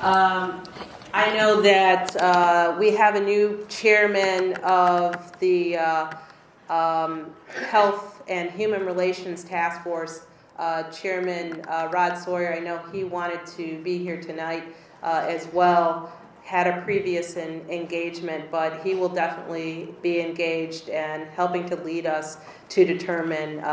I know that we have a new chairman of the Health and Human Relations Task Force, Chairman Rod Sawyer. I know he wanted to be here tonight as well, had a previous engagement, but he will definitely be engaged and helping to lead us to determine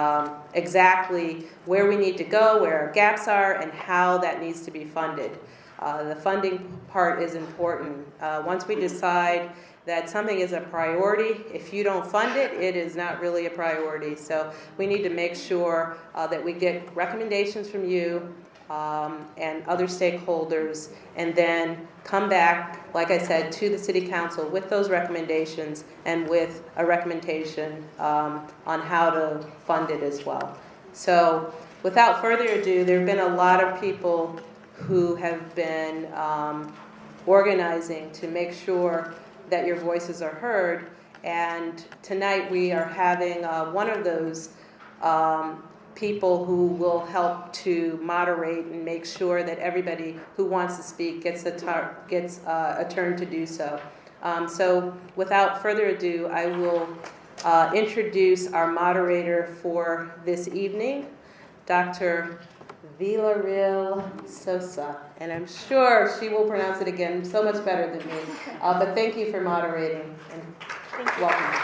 exactly where we need to go, where our gaps are, and how that needs to be funded. The funding part is important. Once we decide that something is a priority, if you don't fund it, it is not really a priority. So we need to make sure that we get recommendations from you and other stakeholders, and then come back, like I said, to the City Council with those recommendations and with a recommendation on how to fund it as well. So without further ado, there have been a lot of people who have been organizing to make sure that your voices are heard. And tonight we are having one of those people who will help to moderate and make sure that everybody who wants to speak gets a turn to do so. So without further ado, I will introduce our moderator for this evening, Dr. Villarreal Sosa, and I'm sure she will pronounce it again so much better than me. But thank you for moderating, and welcome.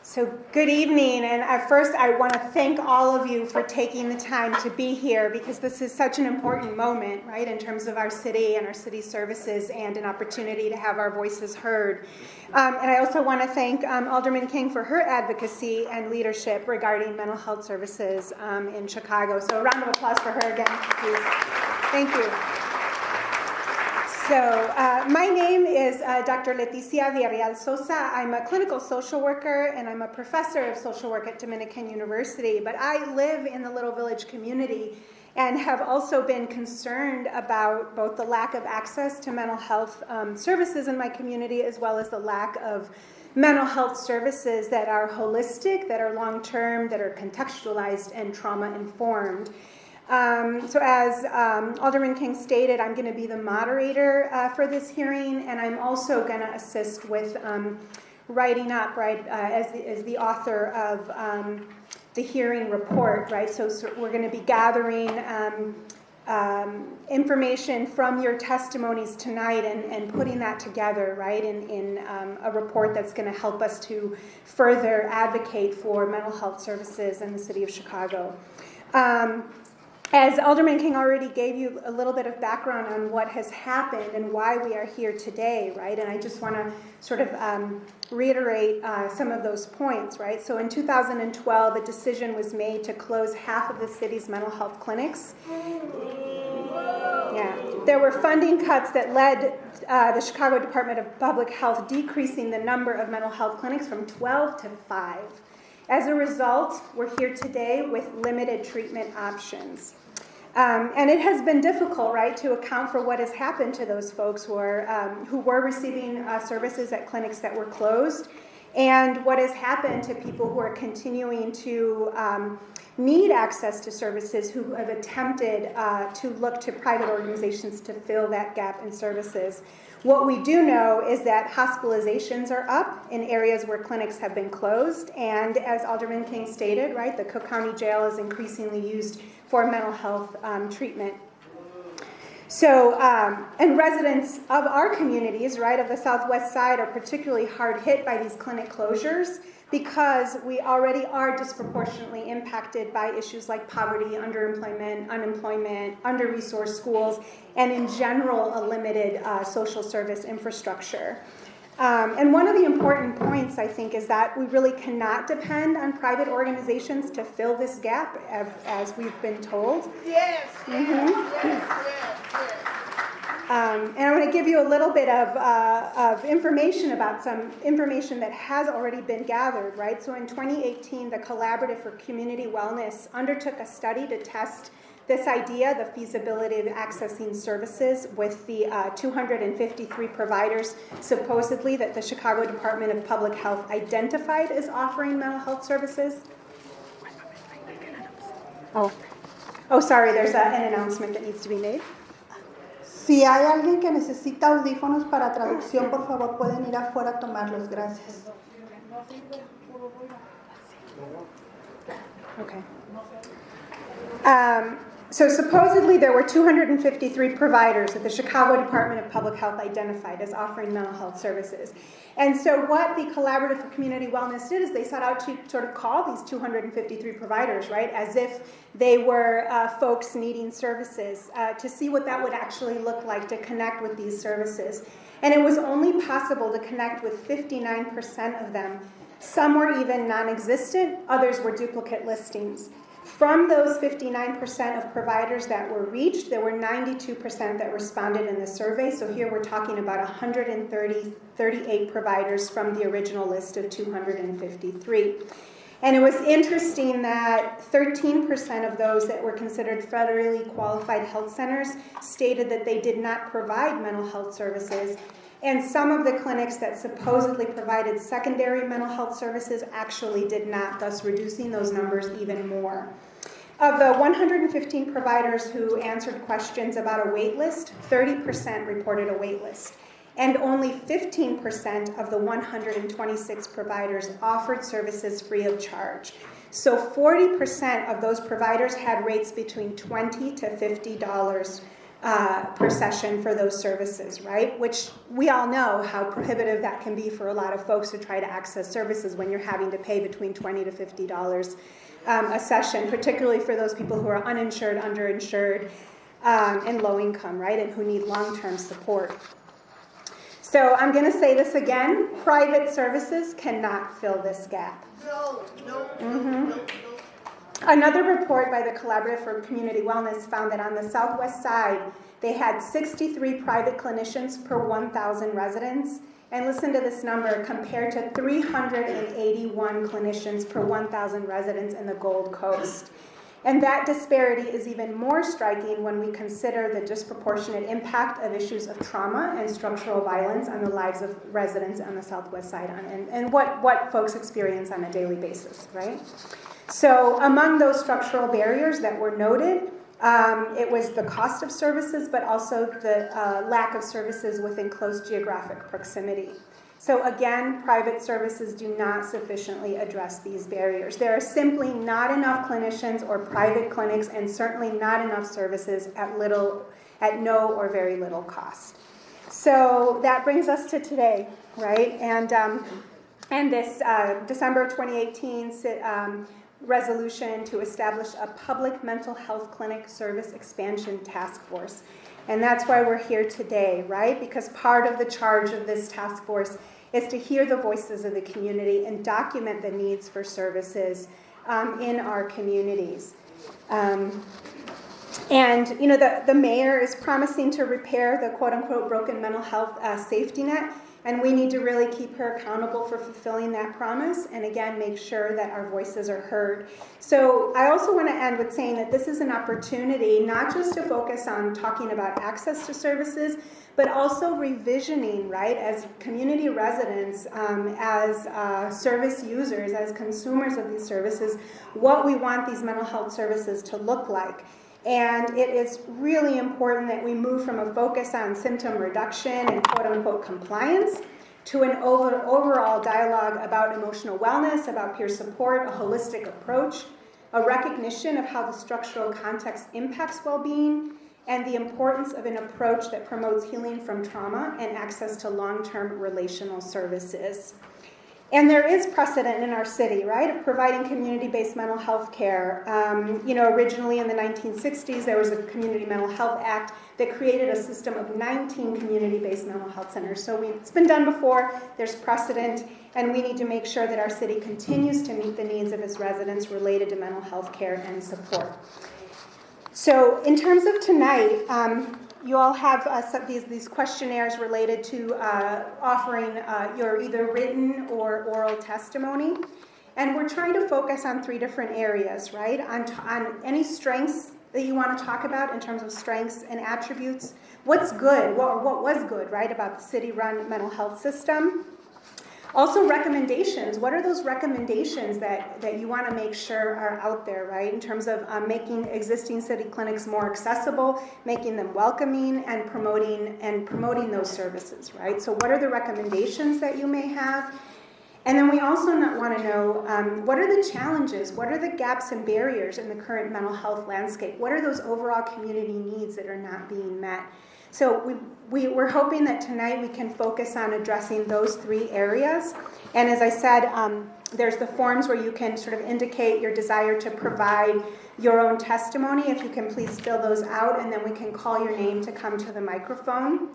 So good evening, and at first I want to thank all of you for taking the time to be here, because this is such an important moment, right, in terms of our city and our city services, and an opportunity to have our voices heard. And I also want to thank Alderman King for her advocacy and leadership regarding mental health services in Chicago. So a round of applause for her again, please. Thank you. So my name is Dr. Leticia Villarreal Sosa. I'm a clinical social worker, and I'm a professor of social work at Dominican University. But I live in the Little Village community and have also been concerned about both the lack of access to mental health services in my community, as well as the lack of mental health services that are holistic, that are long-term, that are contextualized and trauma-informed. So as Alderman King stated, I'm going to be the moderator for this hearing, and I'm also going to assist with writing up, right, as the author of the hearing report, right? So we're going to be gathering information from your testimonies tonight and putting that together, right, in a report that's going to help us to further advocate for mental health services in the city of Chicago. As Alderman King already gave you a little bit of background on what has happened and why we are here today, right? And I just want to sort of reiterate some of those points, right? So in 2012, a decision was made to close half of the city's mental health clinics. Yeah, there were funding cuts that led the Chicago Department of Public Health decreasing the number of mental health clinics from 12 to 5. As a result, we're here today with limited treatment options. And it has been difficult, right, to account for what has happened to those folks who were receiving services at clinics that were closed, and what has happened to people who are continuing to need access to services, who have attempted to look to private organizations to fill that gap in services. What we do know is that hospitalizations are up in areas where clinics have been closed, and as Alderman King stated, right, the Cook County Jail is increasingly used for mental health treatment. So, and residents of our communities, right, of the Southwest Side are particularly hard hit by these clinic closures because we already are disproportionately impacted by issues like poverty, underemployment, unemployment, under-resourced schools, and in general, a limited social service infrastructure. And one of the important points, I think, is that we really cannot depend on private organizations to fill this gap, as we've been told. Yes, Mm-hmm. yes. And I want to give you a little bit of information about some information that has already been gathered, right? So in 2018, the Collaborative for Community Wellness undertook a study to test this idea, the feasibility of accessing services with the 253 providers, supposedly, that the Chicago Department of Public Health identified as offering mental health services. Oh, Oh, sorry, there's an announcement that needs to be made. Si hay alguien que necesita audífonos para traducción, por favor pueden ir afuera a tomarlos. Gracias. Okay. So supposedly there were 253 providers that the Chicago Department of Public Health identified as offering mental health services. And so what the Collaborative for Community Wellness did is they set out to sort of call these 253 providers, right, as if they were folks needing services to see what that would actually look like to connect with these services. And it was only possible to connect with 59% of them. Some were even non-existent, others were duplicate listings. From those 59% of providers that were reached, there were 92% that responded in the survey. So here we're talking about 138 providers from the original list of 253. And it was interesting that 13% of those that were considered federally qualified health centers stated that they did not provide mental health services. And some of the clinics that supposedly provided secondary mental health services actually did not, thus reducing those numbers even more. Of the 115 providers who answered questions about a wait list, 30% reported a wait list. And only 15% of the 126 providers offered services free of charge. So 40% of those providers had rates between $20 to $50 per session for those services, right? Which we all know how prohibitive that can be for a lot of folks who try to access services when you're having to pay between $20 to $50 a session, particularly for those people who are uninsured, underinsured, and low income, right? And who need long-term support. So I'm going to say this again, private services cannot fill this gap. No. Another report by the Collaborative for Community Wellness found that on the Southwest side, they had 63 private clinicians per 1,000 residents. And listen to this number, compared to 381 clinicians per 1,000 residents in the Gold Coast. And that disparity is even more striking when we consider the disproportionate impact of issues of trauma and structural violence on the lives of residents on the Southwest side and what folks experience on a daily basis, right? So among those structural barriers that were noted, it was the cost of services, but also the lack of services within close geographic proximity. So again, private services do not sufficiently address these barriers. There are simply not enough clinicians or private clinics, and certainly not enough services at no or very little cost. So that brings us to today, right? And this December 2018 resolution to establish a public mental health clinic service expansion task force. And that's why we're here today, right? Because part of the charge of this task force is to hear the voices of the community and document the needs for services in our communities. And, you know, the mayor is promising to repair the quote-unquote broken mental health safety net. And we need to really keep her accountable for fulfilling that promise and, again, make sure that our voices are heard. So I also want to end with saying that this is an opportunity not just to focus on talking about access to services, but also revisioning, right, as community residents, as service users, as consumers of these services, what we want these mental health services to look like. And it is really important that we move from a focus on symptom reduction and quote-unquote compliance to an overall dialogue about emotional wellness, about peer support, a holistic approach, a recognition of how the structural context impacts well-being, and the importance of an approach that promotes healing from trauma and access to long-term relational services. And there is precedent in our city, right, of providing community-based mental health care. You know, originally in the 1960s, there was a Community Mental Health Act that created a system of 19 community-based mental health centers. So it's been done before, there's precedent, and we need to make sure that our city continues to meet the needs of its residents related to mental health care and support. So in terms of tonight, you all have these questionnaires related to offering your either written or oral testimony. And we're trying to focus on three different areas, right? On any strengths that you want to talk about in terms of strengths and attributes. What's good, what was good, right, about the city-run mental health system. Also recommendations. What are those recommendations that you want to make sure are out there, right? In terms of making existing city clinics more accessible, making them welcoming, and promoting those services, right? So what are the recommendations that you may have? And then we also want to know what are the challenges, what are the gaps and barriers in the current mental health landscape? What are those overall community needs that are not being met? So we're hoping that tonight we can focus on addressing those 3 areas. And as I said, there's the forms where you can sort of indicate your desire to provide your own testimony. If you can please fill those out, and then we can call your name to come to the microphone.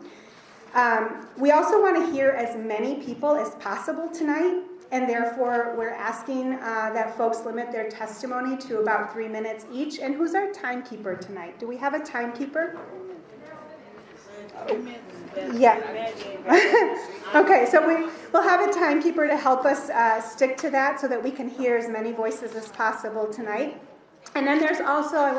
We also want to hear as many people as possible tonight, and therefore we're asking that folks limit their testimony to about 3 minutes each. And who's our timekeeper tonight? Do we have a timekeeper? Yeah. Okay, so we'll have a timekeeper to help us stick to that so that we can hear as many voices as possible tonight. And then there's also,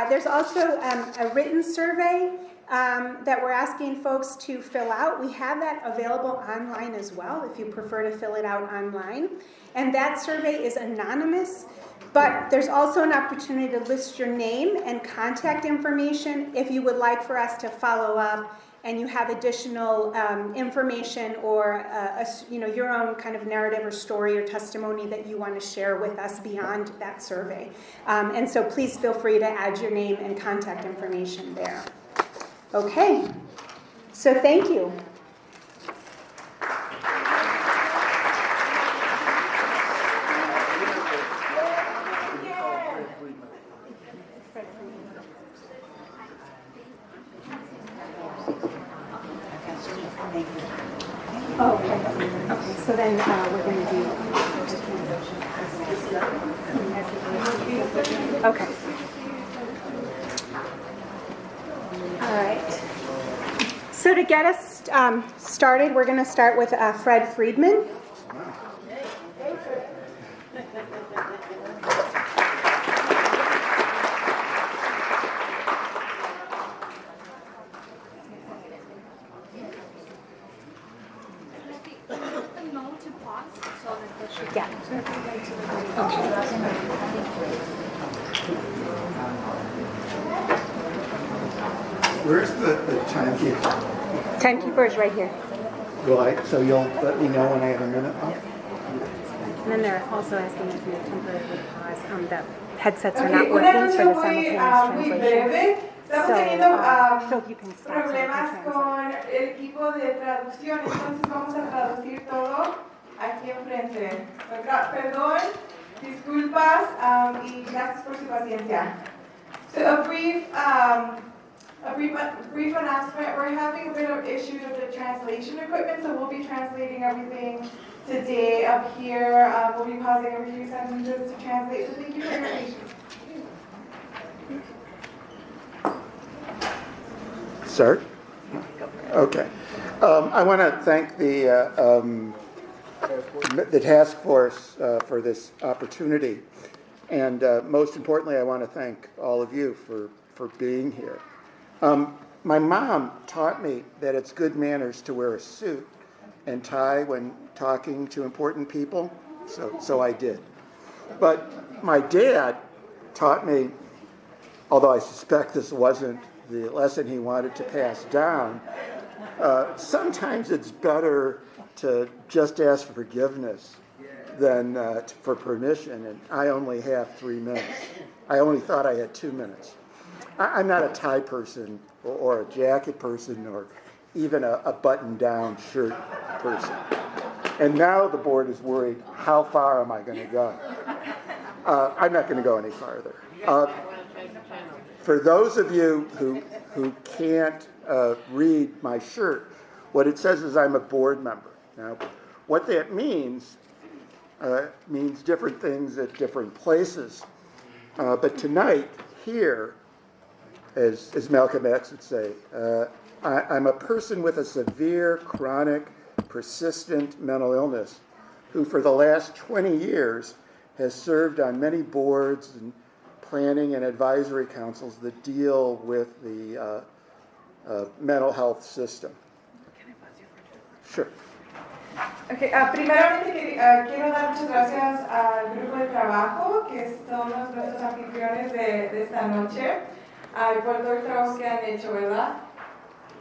there's also a written survey that we're asking folks to fill out. We have that available online as well if you prefer to fill it out online. And that survey is anonymous. But there's also an opportunity to list your name and contact information if you would like for us to follow up and you have additional information or your own kind of narrative or story or testimony that you want to share with us beyond that survey. And so please feel free to add your name and contact information there. Okay, so thank you. Oh, okay, so then we're going to do... Okay. All right. So to get us started, we're going to start with Fred Friedman. Yeah. Okay. Where's the timekeeper? Timekeeper is right here. So you'll let me know when I have a minute? And then they're also asking if you temporarily pause. The headsets are not working for the simultaneous translation. So if you can stop so we can Problemas con el equipo de traducción, entonces vamos a traducir todo aquí enfrente. Perdón, disculpas y gracias por su paciencia. So a brief announcement. We're having a bit of issues with the translation equipment, so we'll be translating everything today up here. We'll be pausing every few sentences to translate, so thank you for your patience. Start? Okay. I want to thank the task force for this opportunity. And most importantly, I want to thank all of you for being here. My mom taught me that it's good manners to wear a suit and tie when talking to important people, so I did. But my dad taught me, although I suspect this wasn't the lesson he wanted to pass down, sometimes it's better to just ask for forgiveness than for permission, and I only have 3 minutes. I only thought I had 2 minutes. I'm not a tie person or a jacket person or even a button-down shirt person. And now the board is worried, how far am I going to go? I'm not going to go any farther. For those of you who can't read my shirt, what it says is I'm a board member. Now, what that means different things at different places. But tonight, here, as Malcolm X would say, I'm a person with a severe, chronic, persistent mental illness who for the last 20 years has served on many boards and planning and advisory councils that deal with the mental health system. Sure. Okay, primeramente quiero dar muchas gracias al grupo de trabajo, que son nuestros anfitriones de esta noche, y por todo el trabajo que han hecho, ¿verdad?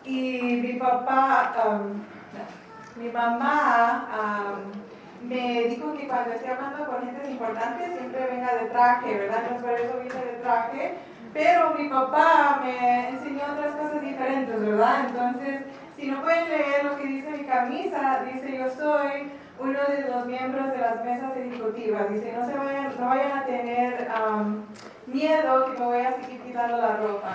Y mi mamá me dijo que cuando esté hablando con gente importante siempre venga de traje, ¿verdad? Entonces por eso vine de traje, pero mi papá me enseñó otras cosas diferentes, ¿verdad? Entonces, si no pueden leer lo que dice mi camisa, dice yo soy uno de los miembros de las mesas ejecutivas. Dice no vayan a tener miedo que me voy a seguir quitando la ropa.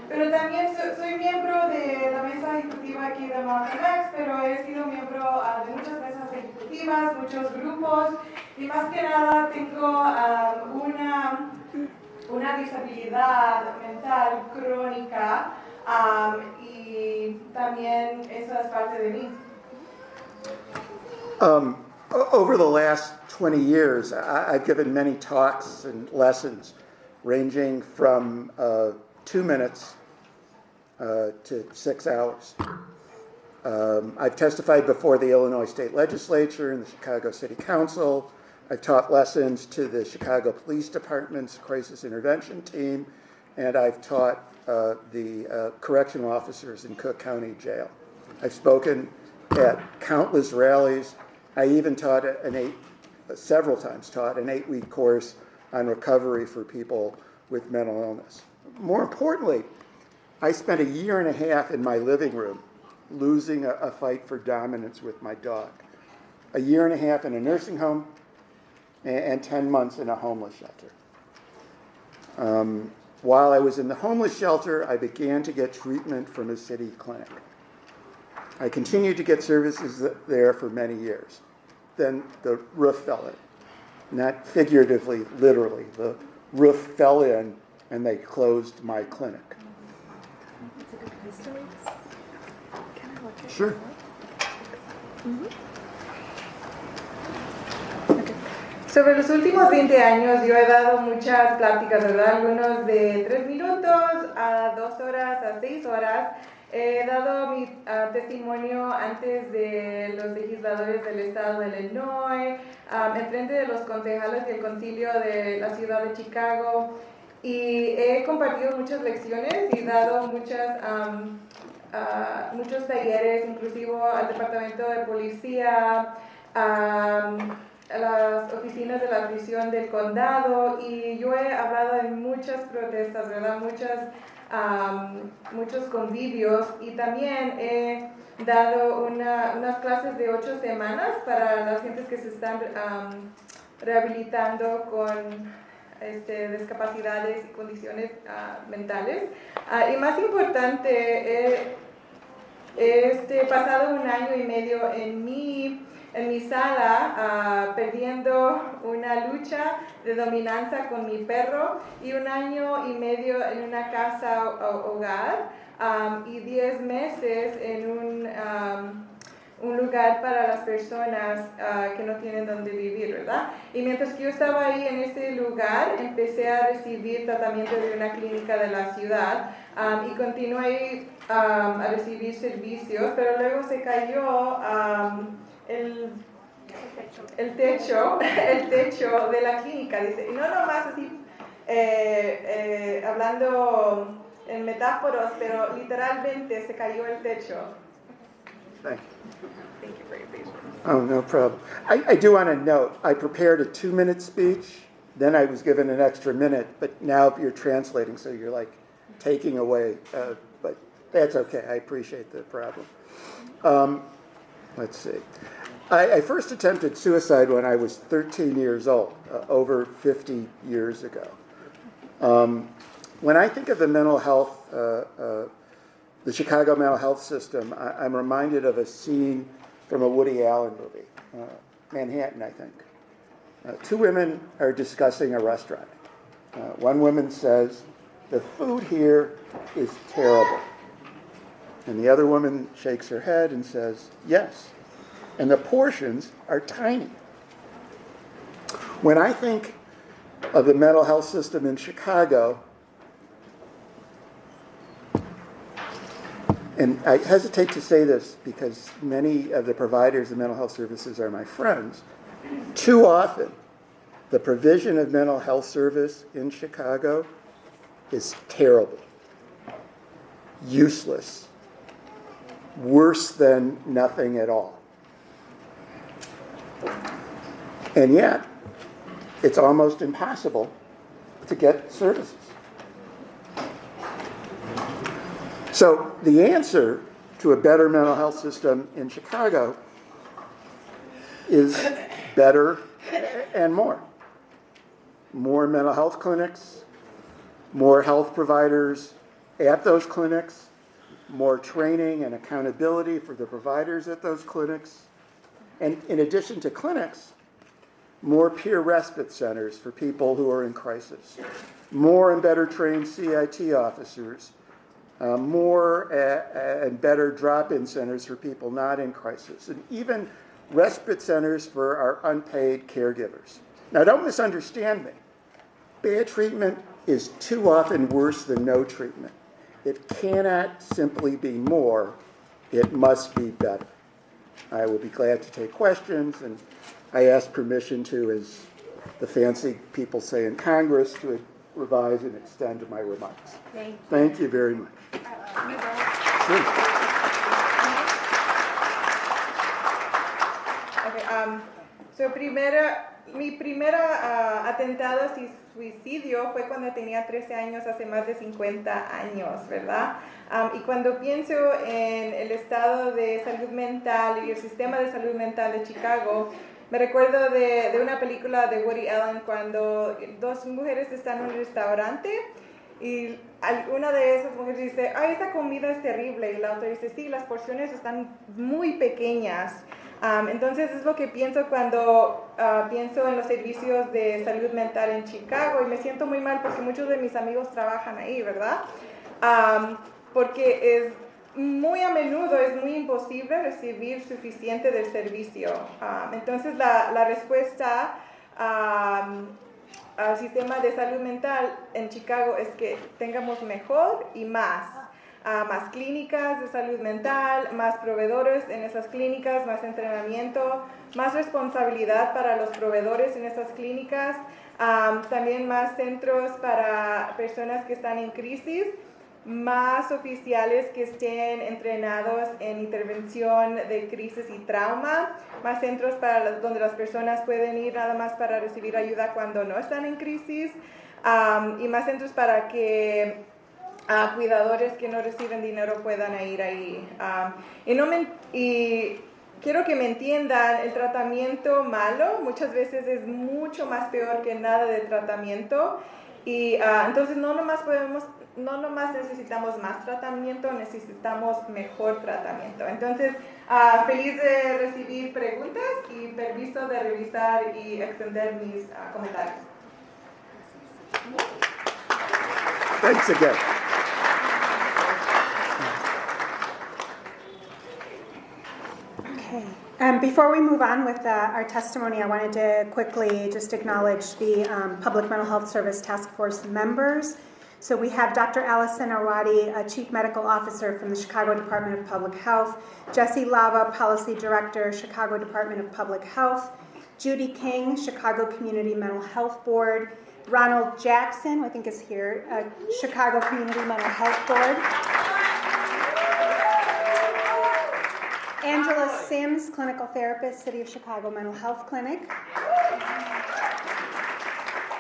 Pero también soy miembro de la mesa ejecutiva aquí de Latinx, pero he sido miembro de muchas mesas ejecutivas, muchos grupos, y más que nada tengo una disabilidad mental crónica, y también eso es parte de mí. Over the last 20 years, I've given many talks and lessons ranging from 2 minutes to 6 hours. I've testified before the Illinois State Legislature and the Chicago City Council. I've taught lessons to the Chicago Police Department's Crisis Intervention Team, and I've taught the correctional officers in Cook County Jail. I've spoken at countless rallies. I even taught several times taught an 8-week course on recovery for people with mental illness. More importantly, I spent 1.5 years in my living room losing a fight for dominance with my dog. 1.5 years in a nursing home and 10 months in a homeless shelter. While I was in the homeless shelter, I began to get treatment from a city clinic. I continued to get services there for many years. Then the roof fell in. Not figuratively, literally. The roof fell in and they closed my clinic. Sure. Sobre los últimos 20 años yo he dado muchas pláticas, ¿verdad? Algunos de 3 minutos a 2 horas, a 6 horas. He dado mi testimonio antes de los legisladores del estado de Illinois, en frente de los concejales del concilio de la ciudad de Chicago, y he compartido muchas lecciones y dado muchos talleres, inclusive al departamento de policía, a las oficinas de la prisión del condado, y yo he hablado en muchas protestas, ¿verdad? Muchos convivios, y también he dado unas clases de 8 semanas para las gentes que se están rehabilitando con discapacidades y condiciones mentales. Y más importante, he pasado 1 año y medio en mi sala perdiendo una lucha de dominancia con mi perro, y 1 año y medio en una casa hogar, y 10 meses en un lugar para las personas que no tienen donde vivir, ¿verdad? Y mientras que yo estaba ahí en ese lugar, empecé a recibir tratamiento de una clínica de la ciudad, y continué a recibir servicios, pero luego se cayó el techo de la clínica, dice, y no nomás así hablando en metáforas, pero literalmente se cayó el techo. Thank you. Thank you for your patience. Oh, no problem. I do want to note, I prepared a 2-minute speech, then I was given an extra minute, but now you're translating, so you're like taking away, but that's okay. I appreciate the problem. Let's see. I first attempted suicide when I was 13 years old, over 50 years ago. When I think of the mental health, the Chicago mental health system, I'm reminded of a scene from a Woody Allen movie, Manhattan, I think. 2 women are discussing a restaurant. One woman says, "The food here is terrible." And the other woman shakes her head and says, "Yes. And the portions are tiny." When I think of the mental health system in Chicago, and I hesitate to say this because many of the providers of mental health services are my friends, too often the provision of mental health service in Chicago is terrible, useless, worse than nothing at all. And yet, it's almost impossible to get services. So the answer to a better mental health system in Chicago is better and more. More mental health clinics, more health providers at those clinics, more training and accountability for the providers at those clinics. And in addition to clinics, more peer respite centers for people who are in crisis, more and better trained CIT officers, more and better drop-in centers for people not in crisis, and even respite centers for our unpaid caregivers. Now, don't misunderstand me. Bad treatment is too often worse than no treatment. It cannot simply be more. It must be better. I will be glad to take questions, and I ask permission to, as the fancy people say in Congress, to revise and extend my remarks. Thank you very much. Mi primera atentado suicidio fue cuando tenía 13 años, hace más de 50 años, ¿verdad? Y cuando pienso en el estado de salud mental y el sistema de salud mental de Chicago, me recuerdo de una película de Woody Allen cuando dos mujeres están en un restaurante y una de esas mujeres dice, ay, esta comida es terrible, y la otra dice, sí, las porciones están muy pequeñas. Entonces es lo que pienso cuando pienso en los servicios de salud mental en Chicago, y me siento muy mal porque muchos de mis amigos trabajan ahí, ¿verdad? Porque es muy a menudo es muy imposible recibir suficiente del servicio. Entonces la respuesta al sistema de salud mental en Chicago es que tengamos mejor y más clínicas de salud mental, más proveedores en esas clínicas, más entrenamiento, más responsabilidad para los proveedores en esas clínicas, también más centros para personas que están en crisis, más oficiales que estén entrenados en intervención de crisis y trauma, más centros donde las personas pueden ir nada más para recibir ayuda cuando no están en crisis, y más centros para que cuidadores que no reciben dinero puedan ir ahí. Y quiero que me entiendan, el tratamiento malo muchas veces es mucho más peor que nada de tratamiento, y entonces no nomás necesitamos más tratamiento, necesitamos mejor tratamiento. Entonces, feliz de recibir preguntas y permiso de revisar y extender mis comentarios. Thanks again. Okay. Before we move on with our testimony, I wanted to quickly just acknowledge the Public Mental Health Service Task Force members. So we have Dr. Allison Arwadi, Chief Medical Officer from the Chicago Department of Public Health, Jesse Lava, Policy Director, Chicago Department of Public Health, Judy King, Chicago Community Mental Health Board, Ronald Jackson, I think is here, Chicago Community Mental Health Board, Angela Sims, Clinical Therapist, City of Chicago Mental Health Clinic,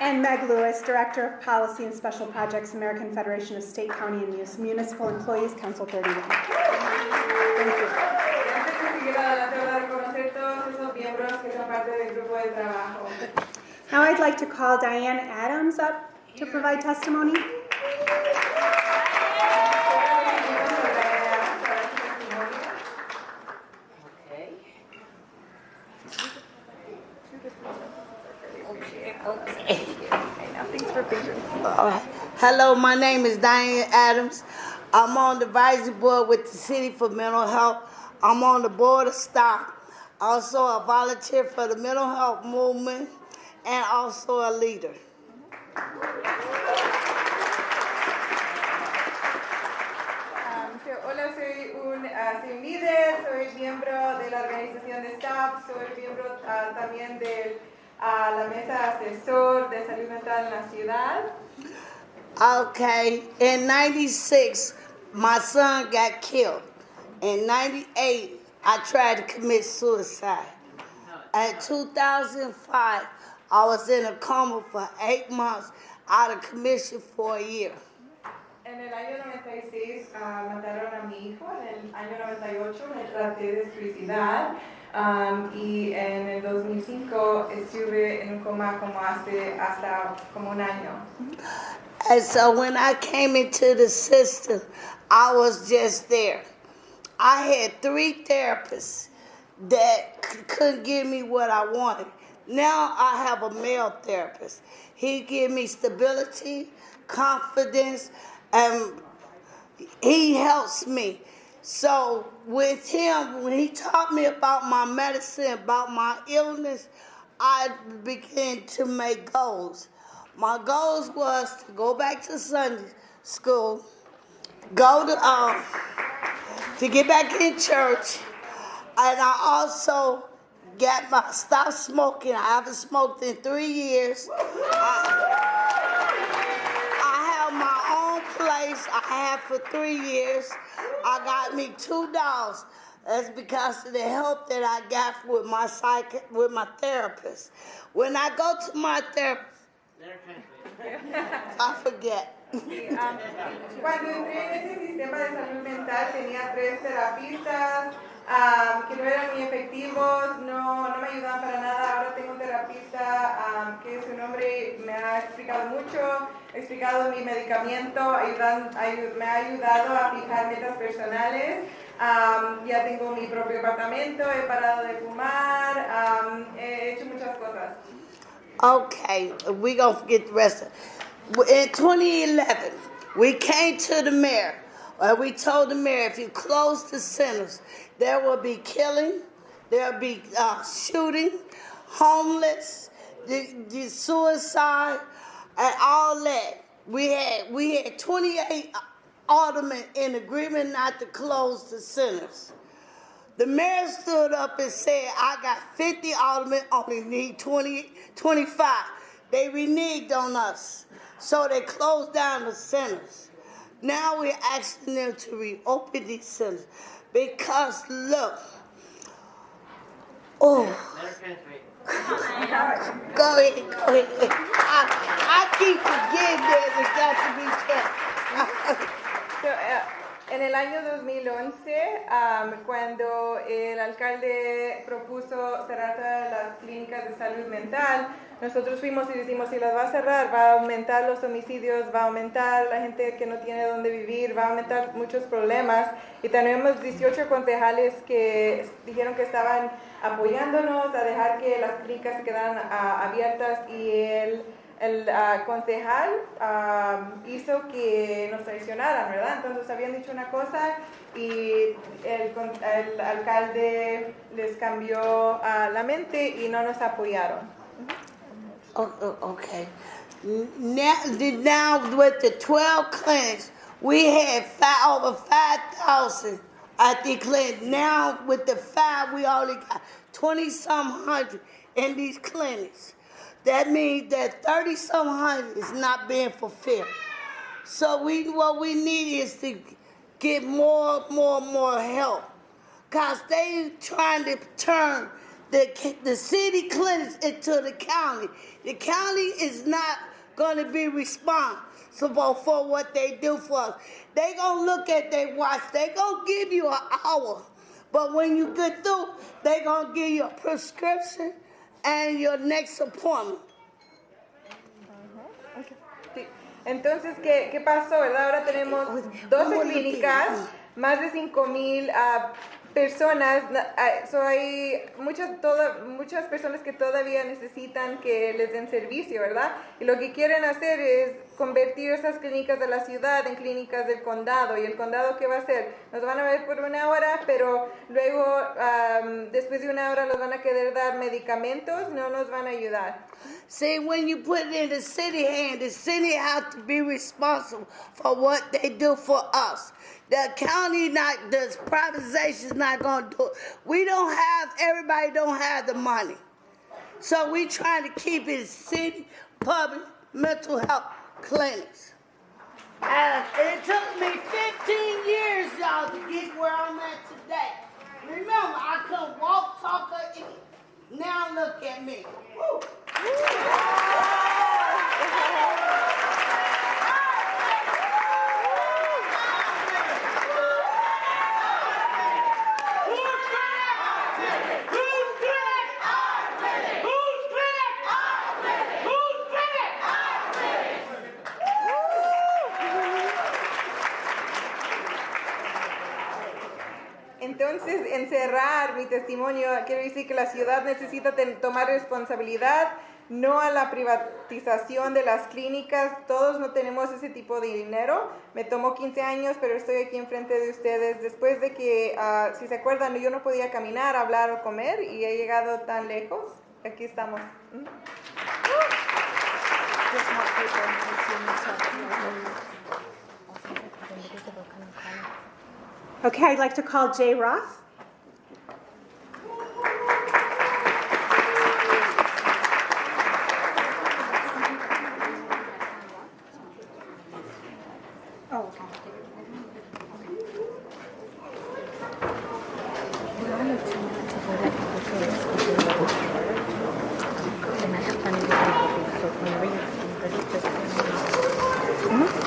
and Meg Lewis, Director of Policy and Special Projects, American Federation of State, County, and Municipal Employees, Council 31. Thank you. Now I'd like to call Diane Adams up to provide testimony. Okay. Hello, my name is Diane Adams. I'm on the advisory board with the City for Mental Health. I'm on the board of STOP. Also a volunteer for the mental health movement and also a leader. Hola, soy también de la mesa asesor de salud mental en la ciudad. Okay, in 96, my son got killed. In 98, I tried to commit suicide. In 2005, I was in a coma for 8 months, out of commission for a year. En el año 96 mataron a mi hijo, en el año 98 me traté de suicidar y en el 2005 estuve en un coma como hasta como un año. And so when I came into the system, I was just there. I had 3 therapists that couldn't give me what I wanted. Now I have a male therapist. He gives me stability, confidence, and he helps me. So with him, when he taught me about my medicine, about my illness, I began to make goals. My goals was to go back to Sunday school, go to get back in church, and I also stop smoking. I haven't smoked in 3 years. I have my own place. I have for 3 years. I got me 2 dogs. That's because of the help that I got with my therapist. When I go to my therapist, I forget. Cuando entré en ese sistema de salud mental tenía 3 terapistas que no eran muy efectivos, no me ayudaban para nada. Ahora tengo un terapista que su nombre me ha explicado mucho, ha explicado mi medicamento, me ha ayudado a fijar metas personales. Ya tengo mi propio apartamento, he parado de fumar, he hecho muchas cosas. Okay, we gonna forget the rest of it. In 2011, we came to the mayor, and we told the mayor, if you close the centers, there will be killing, there will be shooting, homeless, the suicide, and all that. We had 28 aldermen in agreement not to close the centers. The mayor stood up and said, I got 50 aldermen, only need 25. They reneged on us. So they closed down the centers. Now we're asking them to reopen these centers. Because look, go ahead. I keep forgetting that it's got to be kept. En el año 2011, cuando el alcalde propuso cerrar todas las clínicas de salud mental, nosotros fuimos y decimos, si las va a cerrar, va a aumentar los homicidios, va a aumentar la gente que no tiene dónde vivir, va a aumentar muchos problemas. Y tenemos 18 concejales que dijeron que estaban apoyándonos a dejar que las clínicas se quedaran abiertas, y el concejal hizo que nos traicionaran, ¿verdad? Entonces habían dicho una cosa y el alcalde les cambió la mente y no nos apoyaron. Okay. Now with the 12 clinics, we had over 5,000 at the clinic. Now with the 5, we only got 20-some hundred in these clinics. That means that 30-some hundred is not being fulfilled. So what we need is to get more help. Because they trying to turn the city clinics into the county. The county is not going to be responsible for what they do for us. They going to look at their watch. They going to give you an hour. But when you get through, they going to give you a prescription and your next appointment. Sí. Entonces, ¿qué pasó, verdad? Ahora tenemos 12 clínicas, más de 5,000 personas. Hay muchas personas que todavía necesitan que les den servicio, ¿verdad? Y lo que quieren hacer es convertir esas clínicas de la ciudad en clínicas del condado. ¿Y el condado qué va a hacer? Nos van a ver por 1 hora, pero luego después de 1 hora nos van a querer dar medicamentos, no nos van a ayudar. See, when you put it in the city hand, the city has to be responsible for what they do for us. The county the privatization is not going to do it. Everybody don't have the money. So we trying to keep it city public mental health clinics. And it took me 15 years, y'all, to get where I'm at today. Remember, I couldn't walk, talk, or eat. Now look at me. Woo. Entonces, en cerrar mi testimonio, quiero decir que la ciudad necesita tomar responsabilidad, no a la privatización de las clínicas. Todos no tenemos ese tipo de dinero. Me tomó 15 años, pero estoy aquí enfrente de ustedes después de que, si se acuerdan, yo no podía caminar, hablar o comer y he llegado tan lejos. Aquí estamos. Okay, I'd like to call Jay Roth.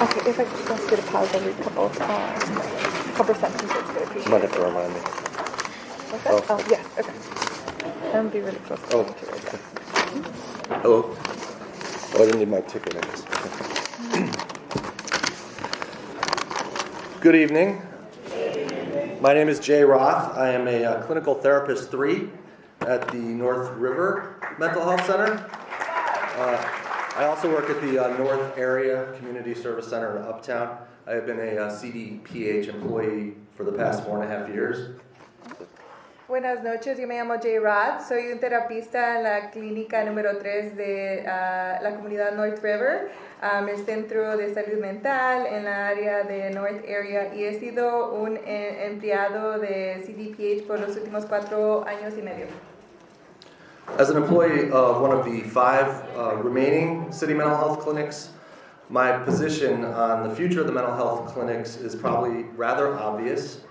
Okay, if I could just get a pause, I'll read a couple sentences. Good, appreciate You might have to remind me. What's that? Oh, yes, okay. I'm gonna be really close to Oh. you right there. Hello. Oh, I didn't need my ticket, I guess. Good evening. My name is Jay Roth. I am a clinical therapist 3 at the North River Mental Health Center. I also work at the North Area Community Service Center in Uptown. I have been a CDPH employee for the past 4.5 years. Buenas noches, yo me llamo Jay Roth, soy un terapista en la clínica número 3 de la comunidad North River, el centro de salud mental en la área de North Area, y he sido un empleado de CDPH por los últimos 4 años y medio. As an employee of one of the 5 remaining city mental health clinics, my position on the future of the mental health clinics is probably rather obvious.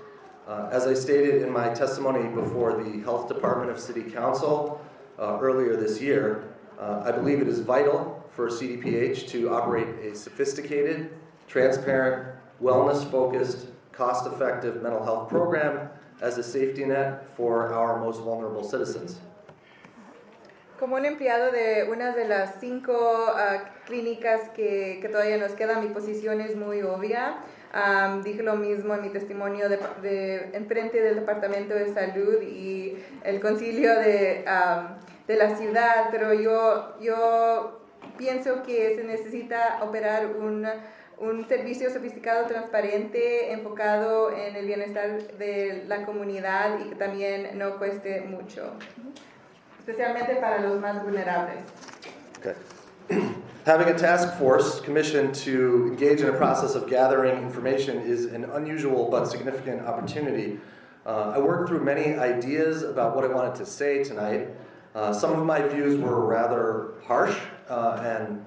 As I stated in my testimony before the Health Department of City Council earlier this year, I believe it is vital for CDPH to operate a sophisticated, transparent, wellness-focused, cost-effective mental health program as a safety net for our most vulnerable citizens. Como un empleado de una de las 5 clínicas que todavía nos quedan, mi posición es muy obvia. Dije lo mismo en mi testimonio en frente del Departamento de Salud y el concilio de la ciudad, pero yo pienso que se necesita operar un servicio sofisticado, transparente, enfocado en el bienestar de la comunidad y que también no cueste mucho, especialmente para los más vulnerables. Okay. Having a task force commissioned to engage in a process of gathering information is an unusual but significant opportunity. I worked through many ideas about what I wanted to say tonight. Some of my views were rather harsh and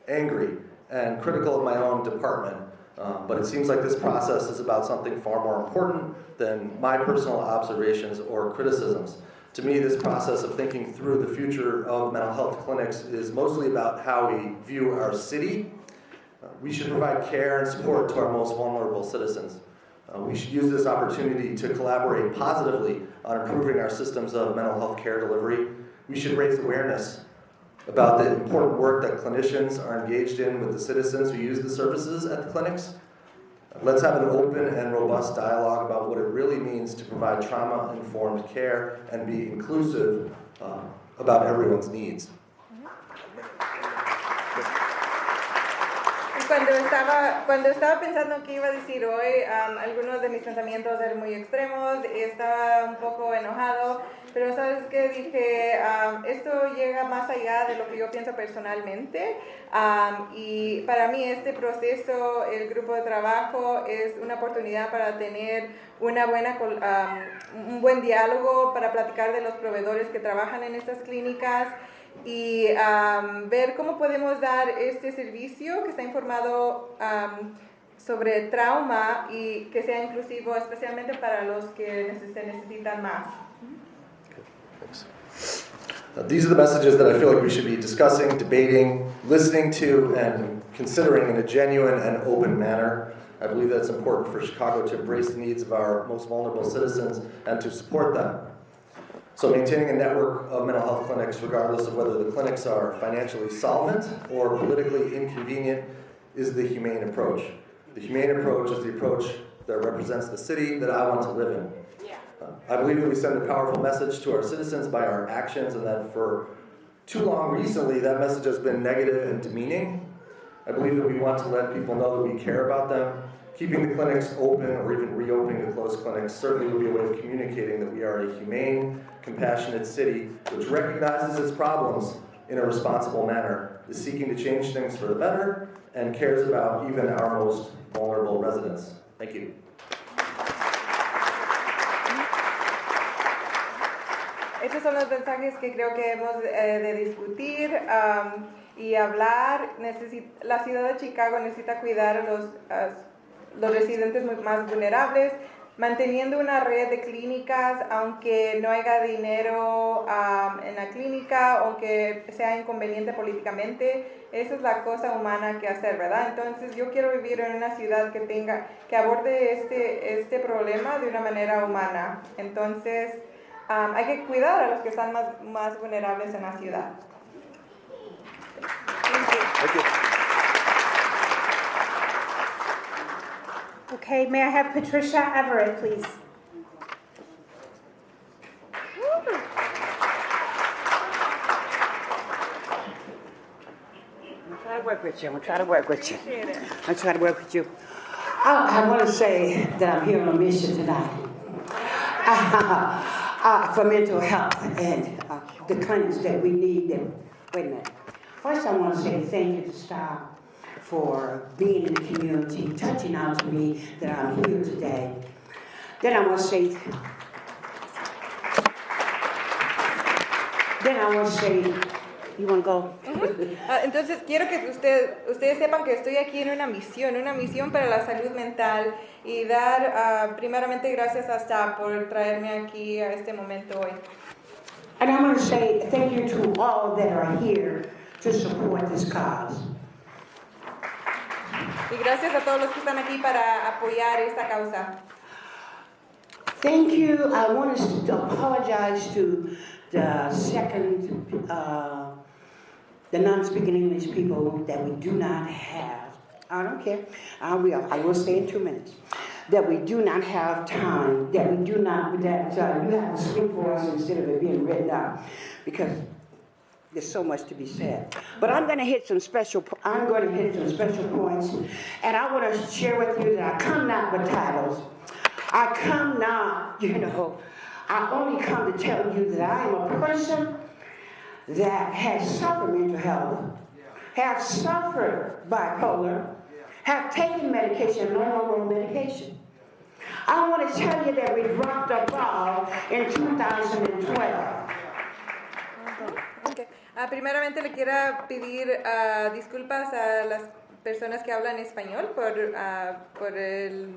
angry and critical of my own department. But it seems like this process is about something far more important than my personal observations or criticisms. To me, this process of thinking through the future of mental health clinics is mostly about how we view our city. We should provide care and support to our most vulnerable citizens. We should use this opportunity to collaborate positively on improving our systems of mental health care delivery. We should raise awareness about the important work that clinicians are engaged in with the citizens who use the services at the clinics. Let's have an open and robust dialogue about what it really means to provide trauma-informed care and be inclusive about everyone's needs. cuando estaba pensando qué iba a decir hoy, algunos de mis pensamientos eran muy extremos y estaba un poco enojado, pero sabes qué dije, esto llega más allá de lo que yo pienso personalmente, y para mí este proceso, el grupo de trabajo, es una oportunidad para tener un buen diálogo, para platicar de los proveedores que trabajan en estas clínicas y ver cómo podemos dar este servicio que está informado sobre trauma y que sea inclusivo, especialmente para los que se necesitan más. These are the messages that I feel like we should be discussing, debating, listening to, and considering in a genuine and open manner. I believe that it's important for Chicago to embrace the needs of our most vulnerable citizens and to support them. So maintaining a network of mental health clinics, regardless of whether the clinics are financially solvent or politically inconvenient, is the humane approach. The humane approach is the approach that represents the city that I want to live in. I believe that we send a powerful message to our citizens by our actions, and that for too long recently that message has been negative and demeaning. I believe that we want to let people know that we care about them. Keeping the clinics open or even reopening the closed clinics certainly would be a way of communicating that we are a humane, compassionate city which recognizes its problems in a responsible manner, is seeking to change things for the better, and cares about even our most vulnerable residents. Thank you. Estos son los mensajes que creo que hemos de discutir y hablar. La ciudad de Chicago necesita cuidar a los residentes más vulnerables, manteniendo una red de clínicas, aunque no haya dinero en la clínica, aunque sea inconveniente políticamente. Esa es la cosa humana que hacer, ¿verdad? Entonces yo quiero vivir en una ciudad que aborde este problema de una manera humana. Entonces hay que cuidar a los que están más vulnerables en la ciudad. Thank you. Okay, may I have Patricia Everett, please? I'm trying to work with you. I want to say that I'm here on a mission tonight for mental health and the clinics that we need. Wait a minute. First, I want to say thank you to staff for being in the community, touching out to me that I'm here today. Then I want to say, you want to go? Entonces quiero que ustedes sepan que estoy aquí en una misión para la salud mental y dar primeramente gracias a staff por traerme aquí a este momento hoy. And I want to say thank you to all that are here to support this cause. Y gracias a todos los que están aquí para apoyar esta causa. Thank you. I want to apologize to the the non-speaking English people that we do not have. I don't care. I will say in 2 minutes. That we do not have time. That you have to speak for us instead of it being written out, because there's so much to be said. But I'm going to hit some special points, and I want to share with you that I come not with titles. I come not, I only come to tell you that I am a person that has suffered mental health, have suffered bipolar, have taken medication, no longer medication. I want to tell you that we dropped the ball in 2012. Okay. Primeramente le quiero pedir disculpas a las personas que hablan español por el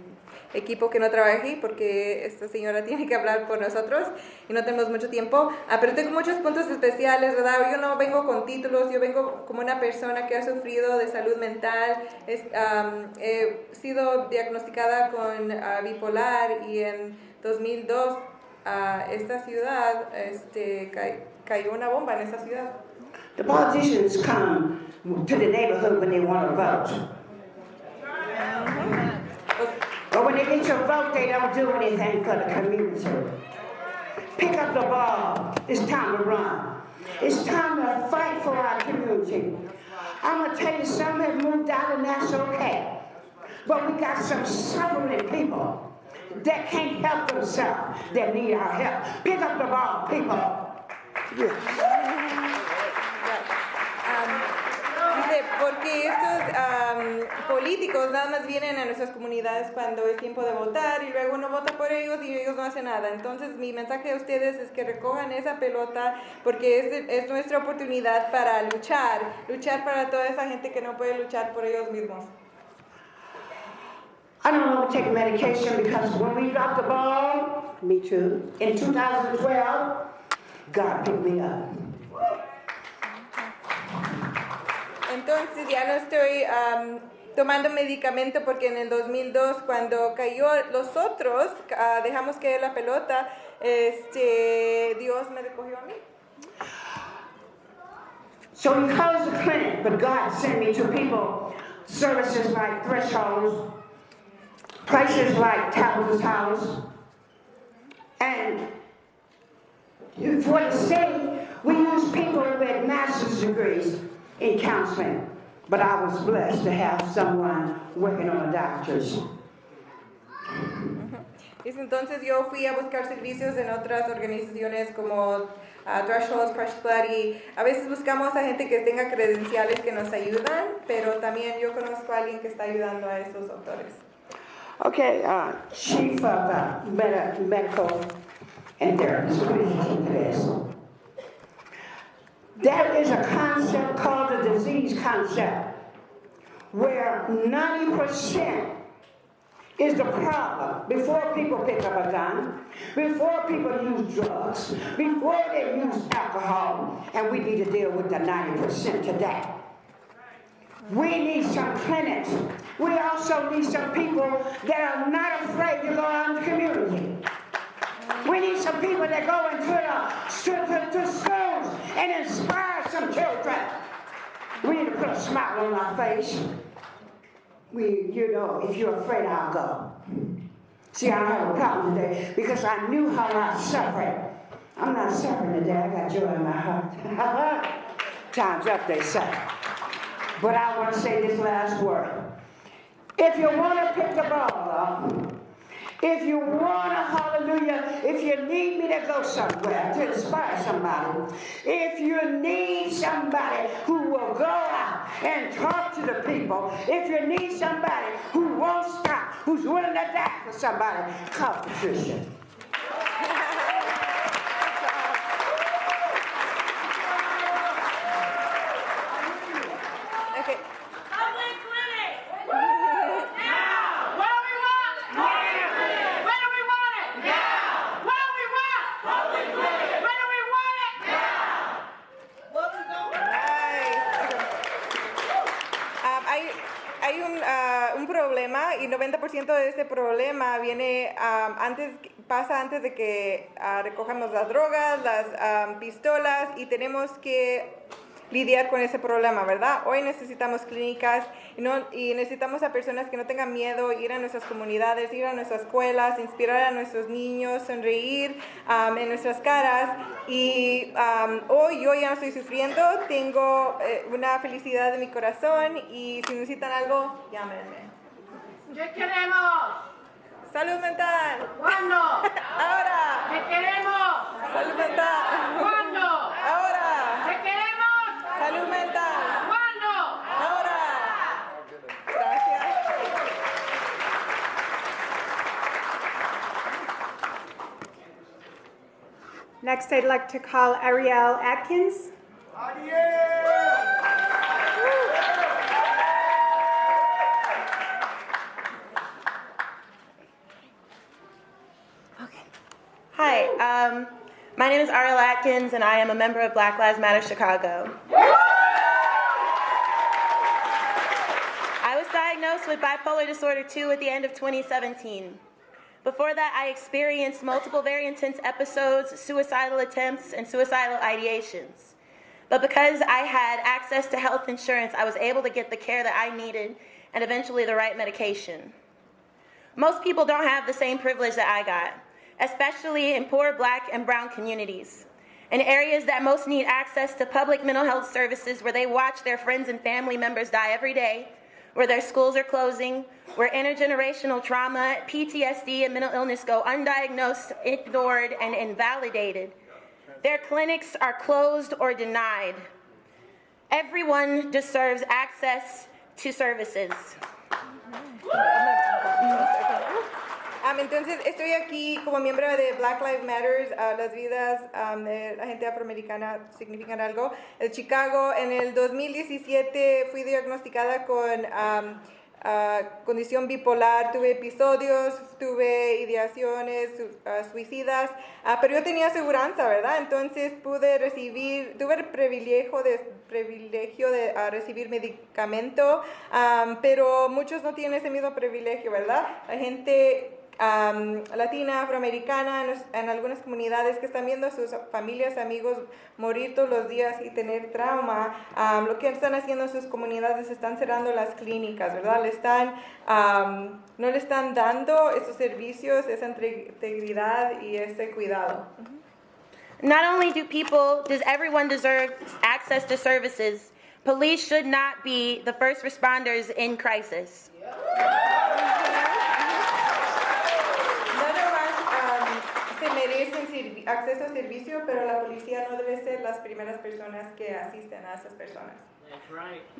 equipo que no trabaja aquí, porque esta señora tiene que hablar por nosotros y no tenemos mucho tiempo, pero tengo muchos puntos especiales, ¿verdad? Yo no vengo con títulos, yo vengo como una persona que ha sufrido de salud mental, he sido diagnosticada con bipolar, y en 2002 esta ciudad cayó una bomba en esta ciudad. The politicians come to the neighborhood when they want to vote. But when they get your vote, they don't do anything for the community. Pick up the ball. It's time to run. It's time to fight for our community. I'm going to tell you, some have moved out and that's okay. But we got some suffering people that can't help themselves, that need our help. Pick up the ball, people. Dice, porque estos políticos nada más vienen a nuestras comunidades cuando es tiempo de votar y luego uno vota por ellos y ellos no hacen nada. Entonces mi mensaje a ustedes es que recojan esa pelota porque es nuestra oportunidad para luchar para toda esa gente que no puede luchar por ellos mismos. I don't want to take medication because when we dropped the ball, me too, in 2012, God picked me up. Entonces ya no estoy tomando medicamento porque en el 2002 cuando cayó los otros, dejamos caer la pelota, Dios me recogió a mí. So we closed the clinic, but God sent me to people, services like Thresholds, places like Tabitha's House, and for the state, we use people with master's degrees in counseling, but I was blessed to have someone working on a doctor's. Entonces yo fui a buscar servicios en otras organizaciones como Thresholds, Crush Blood, y a veces buscamos a gente que tenga credenciales que nos ayudan, pero también yo conozco a alguien que está ayudando a estos doctores. Okay, chief of medical and therapist, what is into this? There is a concept called the disease concept, where 90% is the problem before people pick up a gun, before people use drugs, before they use alcohol, and we need to deal with the 90% today. We need some clinics. We also need some people that are not afraid to go out in the community. We need some people that go into the schools and inspire some children. We need to put a smile on our face. If you're afraid, I'll go. See, I don't have a problem today because I knew how I suffered. I'm not suffering today. I got joy in my heart. Time's up, they say. But I want to say this last word. If you want to pick the ball up, if you want to, hallelujah, if you need me to go somewhere to inspire somebody, if you need somebody who will go out and talk to the people, if you need somebody who won't stop, who's willing to die for somebody, call Patricia. Un problema y 90% de este problema pasa antes de que recojamos las drogas, las pistolas y tenemos que lidiar con ese problema, ¿verdad? Hoy necesitamos clínicas y necesitamos a personas que no tengan miedo, ir a nuestras comunidades, ir a nuestras escuelas, inspirar a nuestros niños, sonreír en nuestras caras. Y hoy yo ya no estoy sufriendo, tengo una felicidad en mi corazón y si necesitan algo, llámenme. ¿Qué queremos? ¡Salud mental! ¿Cuándo? ¡Ahora! ¿Qué queremos? ¡Salud mental! ¿Cuándo? ¡Ahora! ¿Qué queremos? ¡Salud mental! ¿Cuándo? ¡Ahora! Gracias. Next, I'd like to call Ariel Atkins. Hi, my name is Ariel Atkins, and I am a member of Black Lives Matter Chicago. I was diagnosed with bipolar disorder 2 at the end of 2017. Before that, I experienced multiple very intense episodes, suicidal attempts, and suicidal ideations. But because I had access to health insurance, I was able to get the care that I needed and eventually the right medication. Most people don't have the same privilege that I got, especially in poor Black and brown communities. in areas that most need access to public mental health services, where they watch their friends and family members die every day, where their schools are closing, where intergenerational trauma, PTSD, and mental illness go undiagnosed, ignored, and invalidated. Their clinics are closed or denied. Everyone deserves access to services. Entonces, estoy aquí como miembro de Black Lives Matter. Las vidas de la gente afroamericana significan algo. En Chicago, en el 2017, fui diagnosticada con condición bipolar. Tuve episodios, tuve ideaciones suicidas, pero yo tenía aseguranza, ¿verdad? Entonces tuve el privilegio de recibir medicamento, pero muchos no tienen ese mismo privilegio, ¿verdad? La gente latina, afroamericana, en algunas comunidades que están viendo a sus familias, amigos morir todos los días y tener trauma, lo que están haciendo en sus comunidades, están cerrando las clínicas, ¿verdad? No le están dando esos servicios, esa integridad y ese cuidado. Not only does everyone deserve access to services, police should not be the first responders in crisis. Se merecen acceso a servicio, pero la policía no debe ser las primeras personas que asisten a esas personas.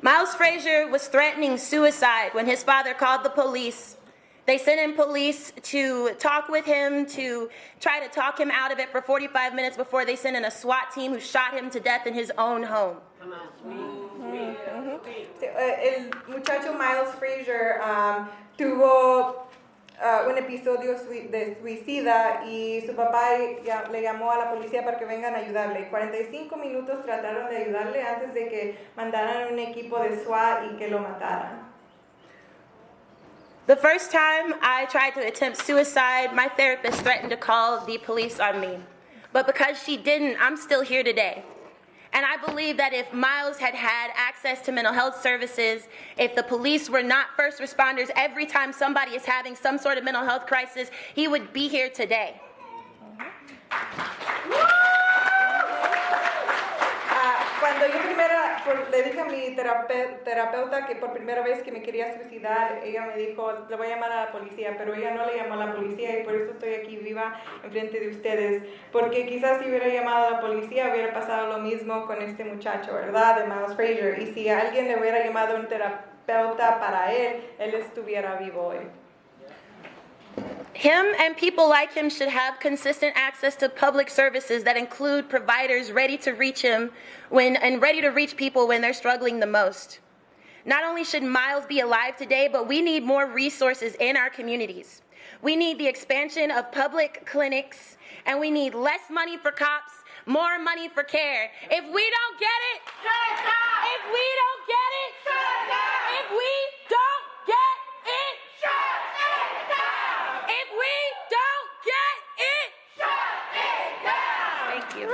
Miles Frazier was threatening suicide when his father called the police. They sent in police to talk with him, to try to talk him out of it for 45 minutes before they sent in a SWAT team who shot him to death in his own home. El muchacho Miles Frazier tuvo un episodio de suicida y su papá le llamó a la policía para que vengan a ayudarle. 45 minutos trataron de ayudarle antes de que mandaran un equipo de SWAT y que lo mataran. The first time I tried to attempt suicide, my therapist threatened to call the police on me. But because she didn't, I'm still here today. And I believe that if Miles had access to mental health services, if the police were not first responders every time somebody is having some sort of mental health crisis, he would be here today. Cuando yo le dije a mi terapeuta que por primera vez que me quería suicidar, ella me dijo, le voy a llamar a la policía, pero ella no le llamó a la policía y por eso estoy aquí viva enfrente de ustedes, porque quizás si hubiera llamado a la policía hubiera pasado lo mismo con este muchacho, ¿verdad? De Miles Frazier, y si alguien le hubiera llamado a un terapeuta para él estuviera vivo hoy. Him and people like him should have consistent access to public services that include providers ready to reach ready to reach people when they're struggling the most. Not only should Miles be alive today, but we need more resources in our communities. We need the expansion of public clinics, and we need less money for cops, more money for care. If we don't get it, if we don't get it, if we don't get it, if we don't get it, shut it down. Thank you.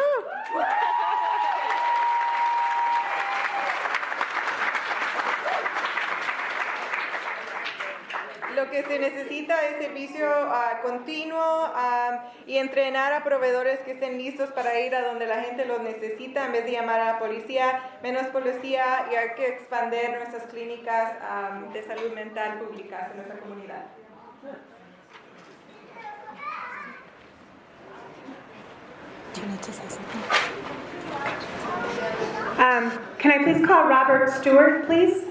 Lo que se necesita es servicio continuo y entrenar a proveedores que estén listos para ir a donde la gente los necesita en vez de llamar a la policía, menos policía, y hay que expandir nuestras clínicas de salud mental públicas en nuestra comunidad. Do you need to say something? Can I please call Robert Stewart, please?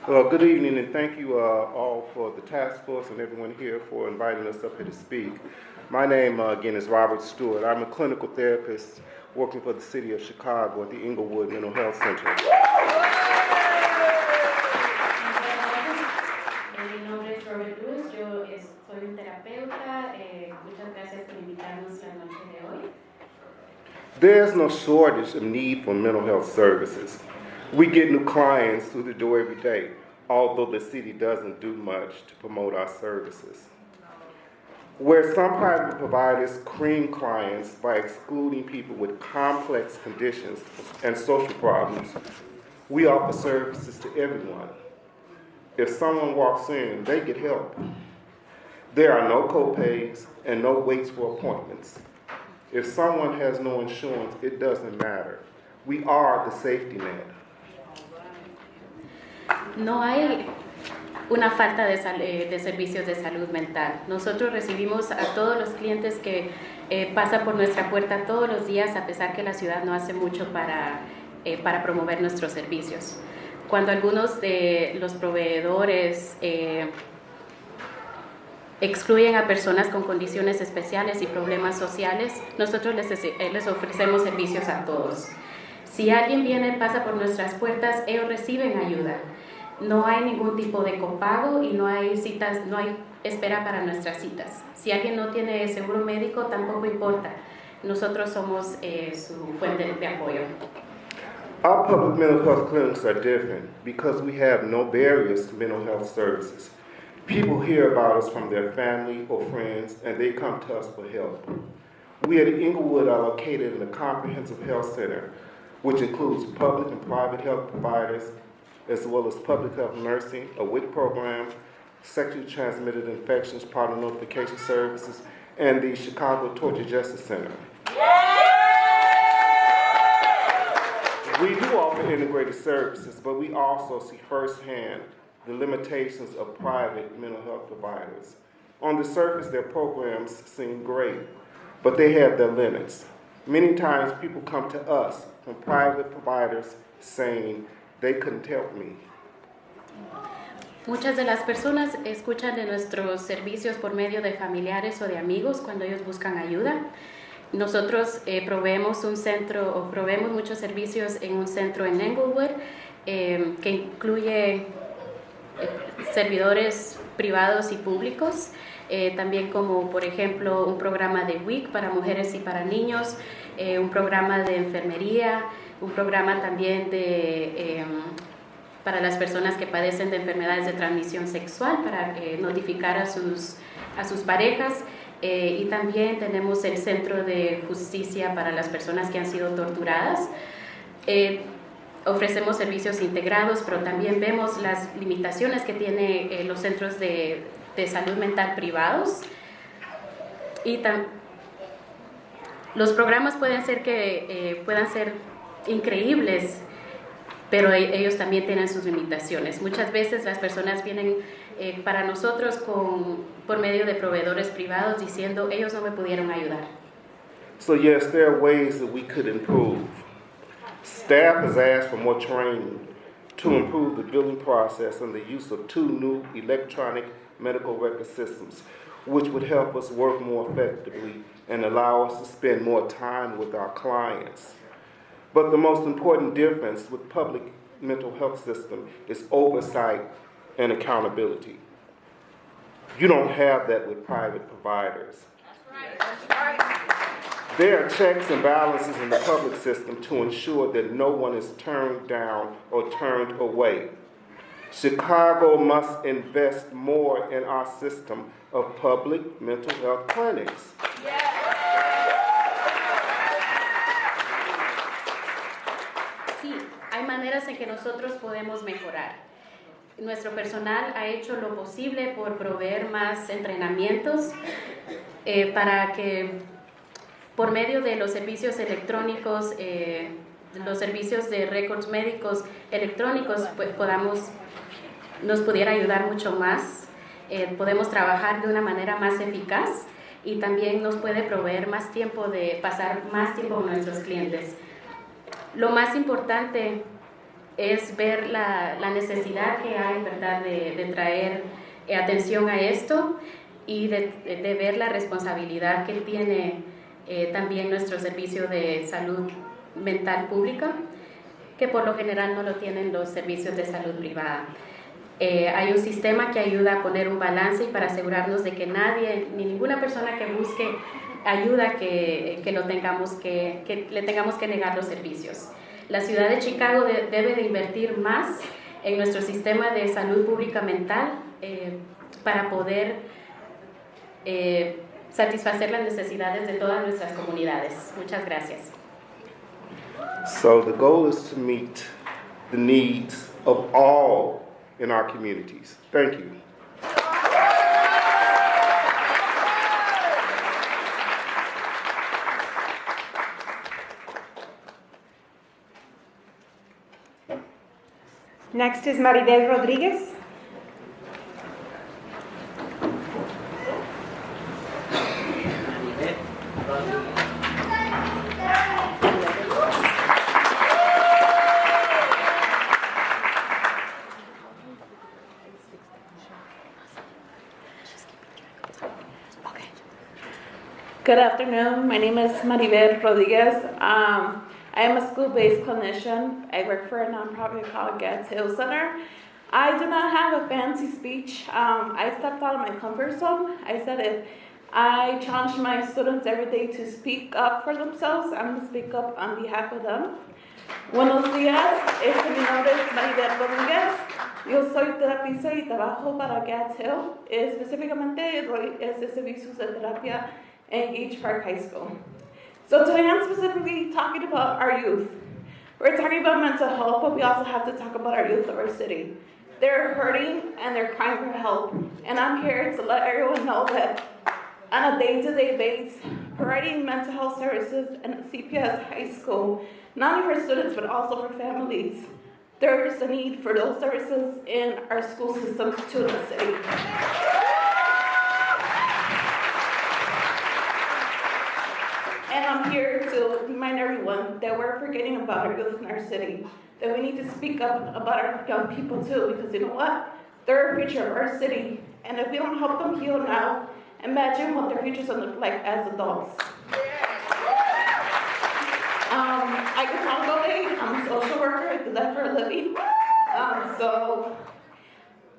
Well, good evening, and thank you all for the task force and everyone here for inviting us up here to speak. My name, again, is Robert Stewart. I'm a clinical therapist working for the city of Chicago at the Inglewood Mental Health Center. Mi nombre es Robert Lewis, yo soy un terapeuta. Muchas gracias por invitarnos la noche de hoy. There's no shortage of need for mental health services. We get new clients through the door every day, although the city doesn't do much to promote our services. Where some private providers cream clients by excluding people with complex conditions and social problems, we offer services to everyone. If someone walks in, they get help. There are no copays and no waits for appointments. If someone has no insurance, it doesn't matter. We are the safety net. No hay una falta de servicios de salud mental. Nosotros recibimos a todos los clientes que pasan por nuestra puerta todos los días, a pesar que la ciudad no hace mucho para promover nuestros servicios. Cuando algunos de los proveedores excluyen a personas con condiciones especiales y problemas sociales, nosotros les ofrecemos servicios a todos. Si alguien pasa por nuestras puertas, ellos reciben ayuda. No hay ningún tipo de copago y no hay citas, no hay espera para nuestras citas. Si alguien no tiene seguro médico, tampoco importa. Nosotros somos su fuente de apoyo. Our public mental health clinics are different because we have no barriers to mental health services. People hear about us from their family or friends, and they come to us for help. We at Inglewood are located in a comprehensive health center, which includes public and private health providers, as well as public health nursing, a WIC program, sexually transmitted infections, partner notification services, and the Chicago Torture Justice Center. We do offer integrated services, but we also see firsthand the limitations of private mental health providers. On the surface, their programs seem great, but they have their limits. Many times people come to us from private providers saying they couldn't help me. Muchas de las personas escuchan de nuestros servicios por medio de familiares o de amigos cuando ellos buscan ayuda. Nosotros proveemos muchos servicios en un centro en Englewood que incluye servidores privados y públicos, también como por ejemplo un programa de WIC para mujeres y para niños, un programa de enfermería, un programa también para las personas que padecen de enfermedades de transmisión sexual, para notificar a sus parejas, y también tenemos el Centro de Justicia para las personas que han sido torturadas. Ofrecemos servicios integrados, pero también vemos las limitaciones que tienen los centros de salud mental privados. Y los programas pueden ser increíbles, pero ellos también tienen sus limitaciones. Muchas veces las personas vienen para nosotros por medio de proveedores privados diciendo, ellos no me pudieron ayudar. So yes, there are ways that we could improve. Staff has asked for more training to improve the billing process and the use of 2 new electronic medical record systems, which would help us work more effectively and allow us to spend more time with our clients. But the most important difference with public mental health system is oversight and accountability. You don't have that with private providers. That's right. There are checks and balances in the public system to ensure that no one is turned down or turned away. Chicago must invest more in our system of public mental health clinics. Sí, hay maneras en que nosotros podemos mejorar. Nuestro personal ha hecho lo posible por proveer más entrenamientos para que por medio de los servicios electrónicos, los servicios de récords médicos electrónicos, pues nos pudiera ayudar mucho más. Podemos trabajar de una manera más eficaz y también nos puede proveer más tiempo de pasar más tiempo con nuestros clientes. Lo más importante es ver la necesidad que hay, ¿verdad?, de traer atención a esto y de ver la responsabilidad que tiene también nuestro servicio de salud mental pública, que por lo general no lo tienen los servicios de salud privada. Hay un sistema que ayuda a poner un balance y para asegurarnos de que nadie, ni ninguna persona que busque ayuda que le tengamos que negar los servicios. La ciudad de Chicago debe de invertir más en nuestro sistema de salud pública mental para poder satisfacer las necesidades de todas nuestras comunidades. Muchas gracias. So the goal is to meet the needs of all in our communities. Thank you. Next is Maribel Rodriguez. Good afternoon. My name is Maribel Rodriguez. I am a school-based clinician. I work for a nonprofit called Getz Hill Center. I do not have a fancy speech. I stepped out of my comfort zone. I said if I challenge my students every day to speak up for themselves, I'm going to speak up on behalf of them. Buenos días, mi nombre es Maribel Rodriguez. Yo soy terapista y trabajo para Getz Hill. Específicamente doy servicios de terapia in Gage Park High School. So today I'm specifically talking about our youth. We're talking about mental health, but we also have to talk about our youth of our city. They're hurting and they're crying for help. And I'm here to let everyone know that on a day-to-day basis, providing mental health services at CPS High School, not only for students, but also for families. There's a need for those services in our school systems to the city. And I'm here to remind everyone that we're forgetting about our youth in our city, that we need to speak up about our young people too, because you know what? They're the future of our city, and if we don't help them heal now, imagine what their future's gonna look like as adults. I can talk all day. I'm a social worker. I do that for a living. So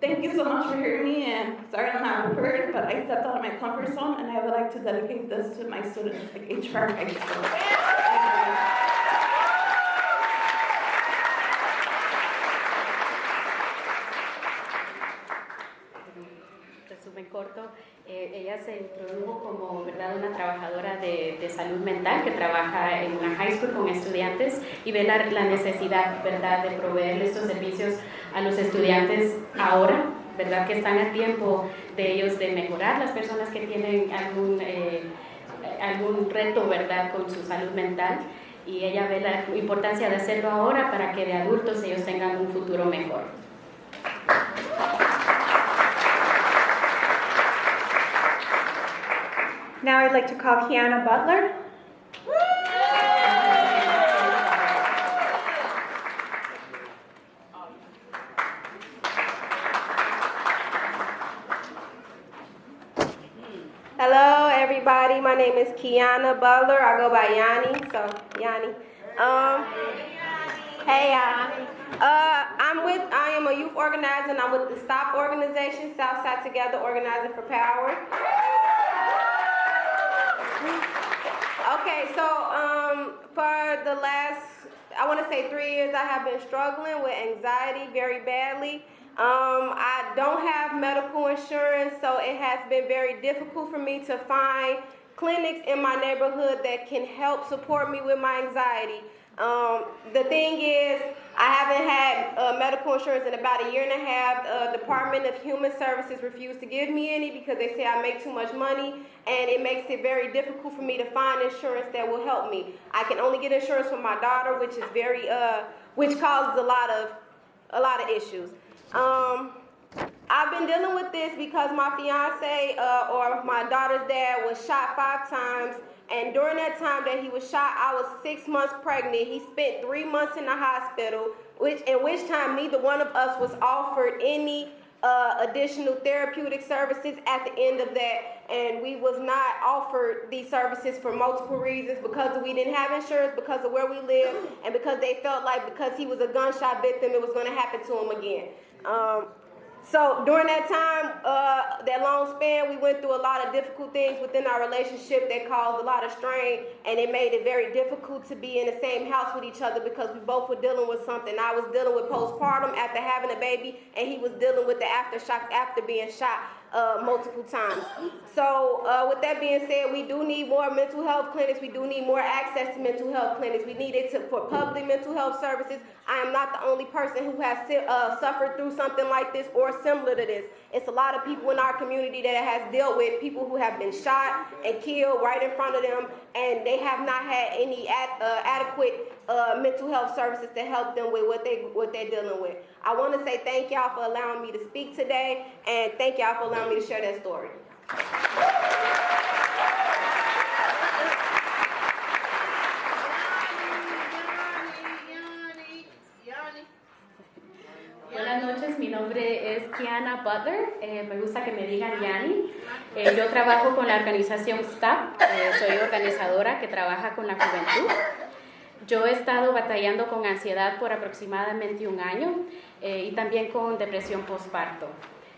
thank you so much for hearing me, and sorry I'm not prepared, but I stepped out of my comfort zone, and I would like to dedicate this to my students at Gage Park High School. Resumen corto, ella se introdujo como, ¿verdad?, una trabajadora de salud mental que trabaja en una high school con estudiantes y ve la necesidad, ¿verdad?, de proveer estos servicios a los estudiantes ahora, ¿verdad?, que están a tiempo de ellos de mejorar, las personas que tienen algún reto, ¿verdad?, con su salud mental, y ella ve la importancia de hacerlo ahora para que de adultos ellos tengan un futuro mejor. Now I'd like to call Kiana Butler. Hello, everybody. My name is Kiana Butler. I go by Yanni, so Yanni. Hey, I am a youth organizer, and I'm with the STOP organization, Southside Together Organizing for Power. Okay, so for the last, I want to say 3 years, I have been struggling with anxiety very badly. I don't have medical insurance, so it has been very difficult for me to find clinics in my neighborhood that can help support me with my anxiety. The thing is, I haven't had medical insurance in about 1.5 years. Department of Human Services refused to give me any because they say I make too much money, and it makes it very difficult for me to find insurance that will help me. I can only get insurance for my daughter, which is which causes a lot of issues. I've been dealing with this because my fiance or my daughter's dad was shot 5 times. And during that time that he was shot, I was 6 months pregnant. He spent 3 months in the hospital, in which time neither one of us was offered any additional therapeutic services at the end of that. And we was not offered these services for multiple reasons, because we didn't have insurance, because of where we live, and because they felt like because he was a gunshot victim, it was going to happen to him again. So during that time, that long span, we went through a lot of difficult things within our relationship that caused a lot of strain, and it made it very difficult to be in the same house with each other because we both were dealing with something. I was dealing with postpartum after having a baby, and he was dealing with the aftershock after being shot. multiple times. So with that being said, we do need more mental health clinics. We do need more access to mental health clinics. We need it for public mental health services. I am not the only person who has suffered through something like this or similar to this. It's a lot of people in our community that has dealt with people who have been shot and killed right in front of them, and they have not had any adequate mental health services to help them with what they're dealing with. I want to say thank y'all for allowing me to speak today, and thank y'all for allowing me to share that story. Buenas noches, mi nombre es Kiana Butler, me gusta que me digan Yani. Yo trabajo con la organización STOP, soy organizadora que trabaja con la juventud. Yo he estado batallando con ansiedad por aproximadamente un año y también con depresión postparto.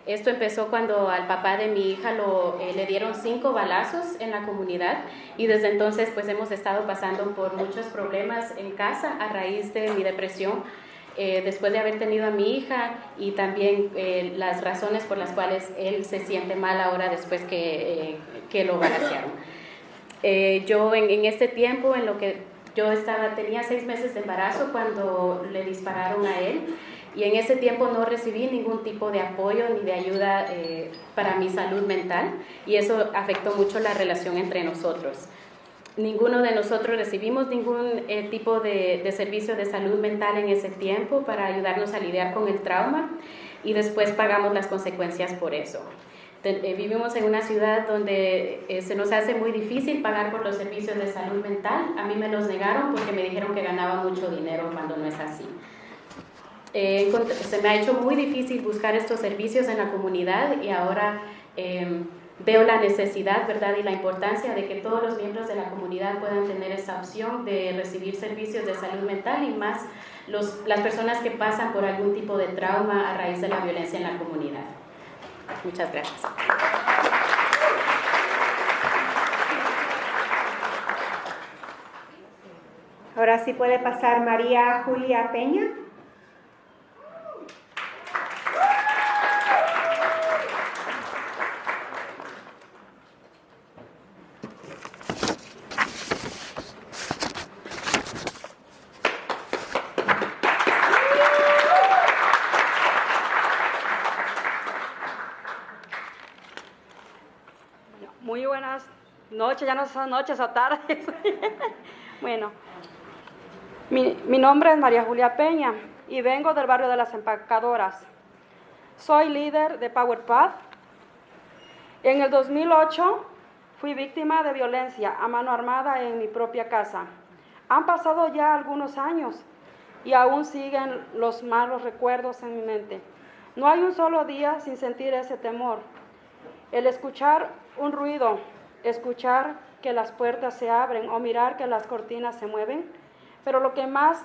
Esto empezó cuando al papá de mi hija le dieron 5 balazos en la comunidad y desde entonces pues hemos estado pasando por muchos problemas en casa a raíz de mi depresión. Después de haber tenido a mi hija y también las razones por las cuales él se siente mal ahora después que lo balacearon. Yo en este tiempo en lo que yo tenía 6 meses de embarazo cuando le dispararon a él y en ese tiempo no recibí ningún tipo de apoyo ni de ayuda para mi salud mental y eso afectó mucho la relación entre nosotros. Ninguno de nosotros recibimos ningún tipo de servicio de salud mental en ese tiempo para ayudarnos a lidiar con el trauma y después pagamos las consecuencias por eso. Vivimos en una ciudad donde se nos hace muy difícil pagar por los servicios de salud mental. A mí me los negaron porque me dijeron que ganaba mucho dinero cuando no es así. Se me ha hecho muy difícil buscar estos servicios en la comunidad y ahora veo la necesidad, ¿verdad?, y la importancia de que todos los miembros de la comunidad puedan tener esa opción de recibir servicios de salud mental y más las personas que pasan por algún tipo de trauma a raíz de la violencia en la comunidad. Muchas gracias. Ahora sí puede pasar María Julia Peña. Muy buenas noches, ya no son noches o tardes. Bueno, mi nombre es María Julia Peña y vengo del barrio de las Empacadoras. Soy líder de Power Path. En el 2008 fui víctima de violencia a mano armada en mi propia casa. Han pasado ya algunos años y aún siguen los malos recuerdos en mi mente. No hay un solo día sin sentir ese temor. El escuchar un ruido, escuchar que las puertas se abren o mirar que las cortinas se mueven, pero lo que más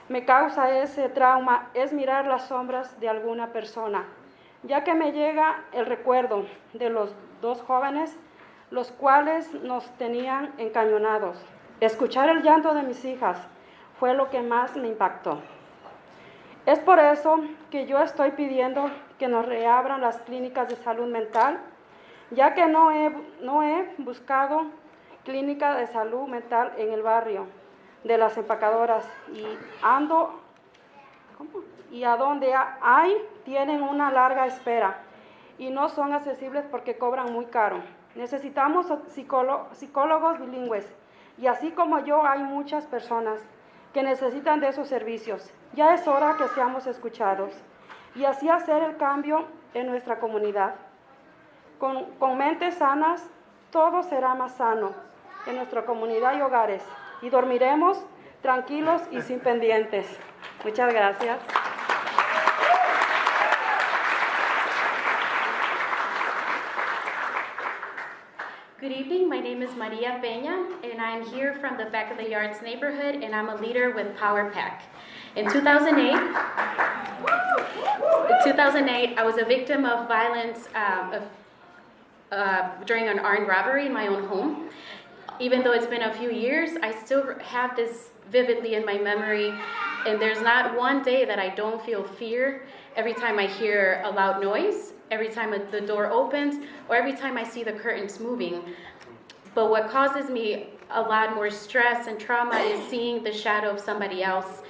me causa ese trauma es mirar las sombras de alguna persona, ya que me llega el recuerdo de los 2 jóvenes, los cuales nos tenían encañonados. Escuchar el llanto de mis hijas fue lo que más me impactó. Es por eso que yo estoy pidiendo que nos reabran las clínicas de salud mental, ya que no he buscado clínica de salud mental en el barrio de las Empacadoras y a donde hay tienen una larga espera y no son accesibles porque cobran muy caro. Necesitamos psicólogos bilingües y así como yo hay muchas personas que necesitan de esos servicios. Ya es hora que seamos escuchados y así hacer el cambio en nuestra comunidad. Con mentes sanas, todo será más sano en nuestra comunidad y hogares, y dormiremos tranquilos y sin pendientes. Muchas gracias. Good evening, my name is Maria Peña, and I'm here from the Back of the Yards neighborhood, and I'm a leader with Power Pack. In 2008, I was a victim of violence during an armed robbery in my own home. Even though it's been a few years, I still have this vividly in my memory, and there's not one day that I don't feel fear every time I hear a loud noise every time the door opens, or every time I see the curtains moving. But what causes me a lot more stress and trauma is seeing the shadow of somebody else,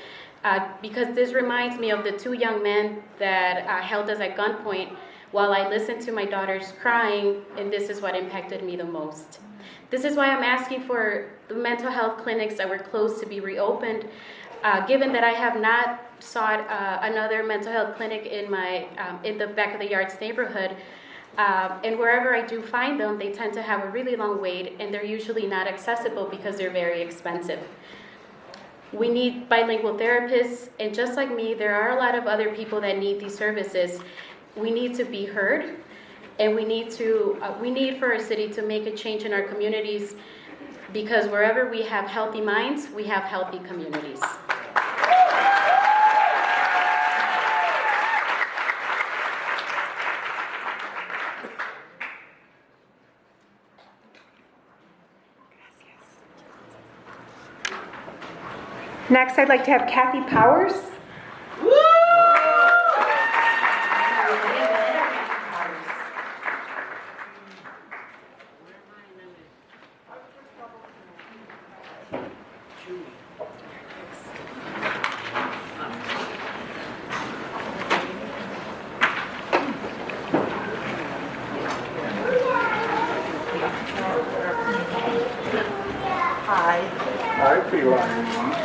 because this reminds me of the 2 young men that held us at gunpoint while I listened to my daughters crying, and this is what impacted me the most. This is why I'm asking for the mental health clinics that were closed to be reopened, given that I have not sought another mental health clinic in the back of the yards neighborhood. And wherever I do find them, they tend to have a really long wait, and they're usually not accessible because they're very expensive. We need bilingual therapists, and just like me, there are a lot of other people that need these services. We need to be heard, and we need for our city to make a change in our communities, because wherever we have healthy minds, we have healthy communities. Next, I'd like to have Kathy Powers.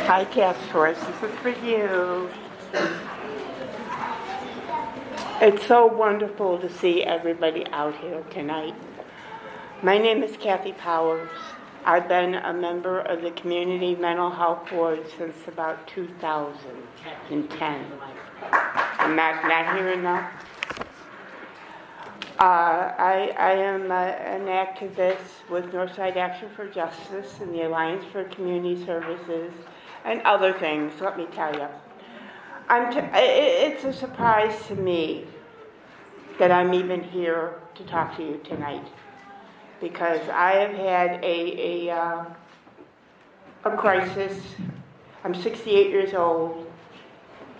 Hi, Task Force. This is for you. It's so wonderful to see everybody out here tonight. My name is Kathy Powers. I've been a member of the Community Mental Health Board since about 2010. I'm not here enough. I am an activist with Northside Action for Justice and the Alliance for Community Services and other things, let me tell you. It's a surprise to me that I'm even here to talk to you tonight, because I have had a crisis. I'm 68 years old.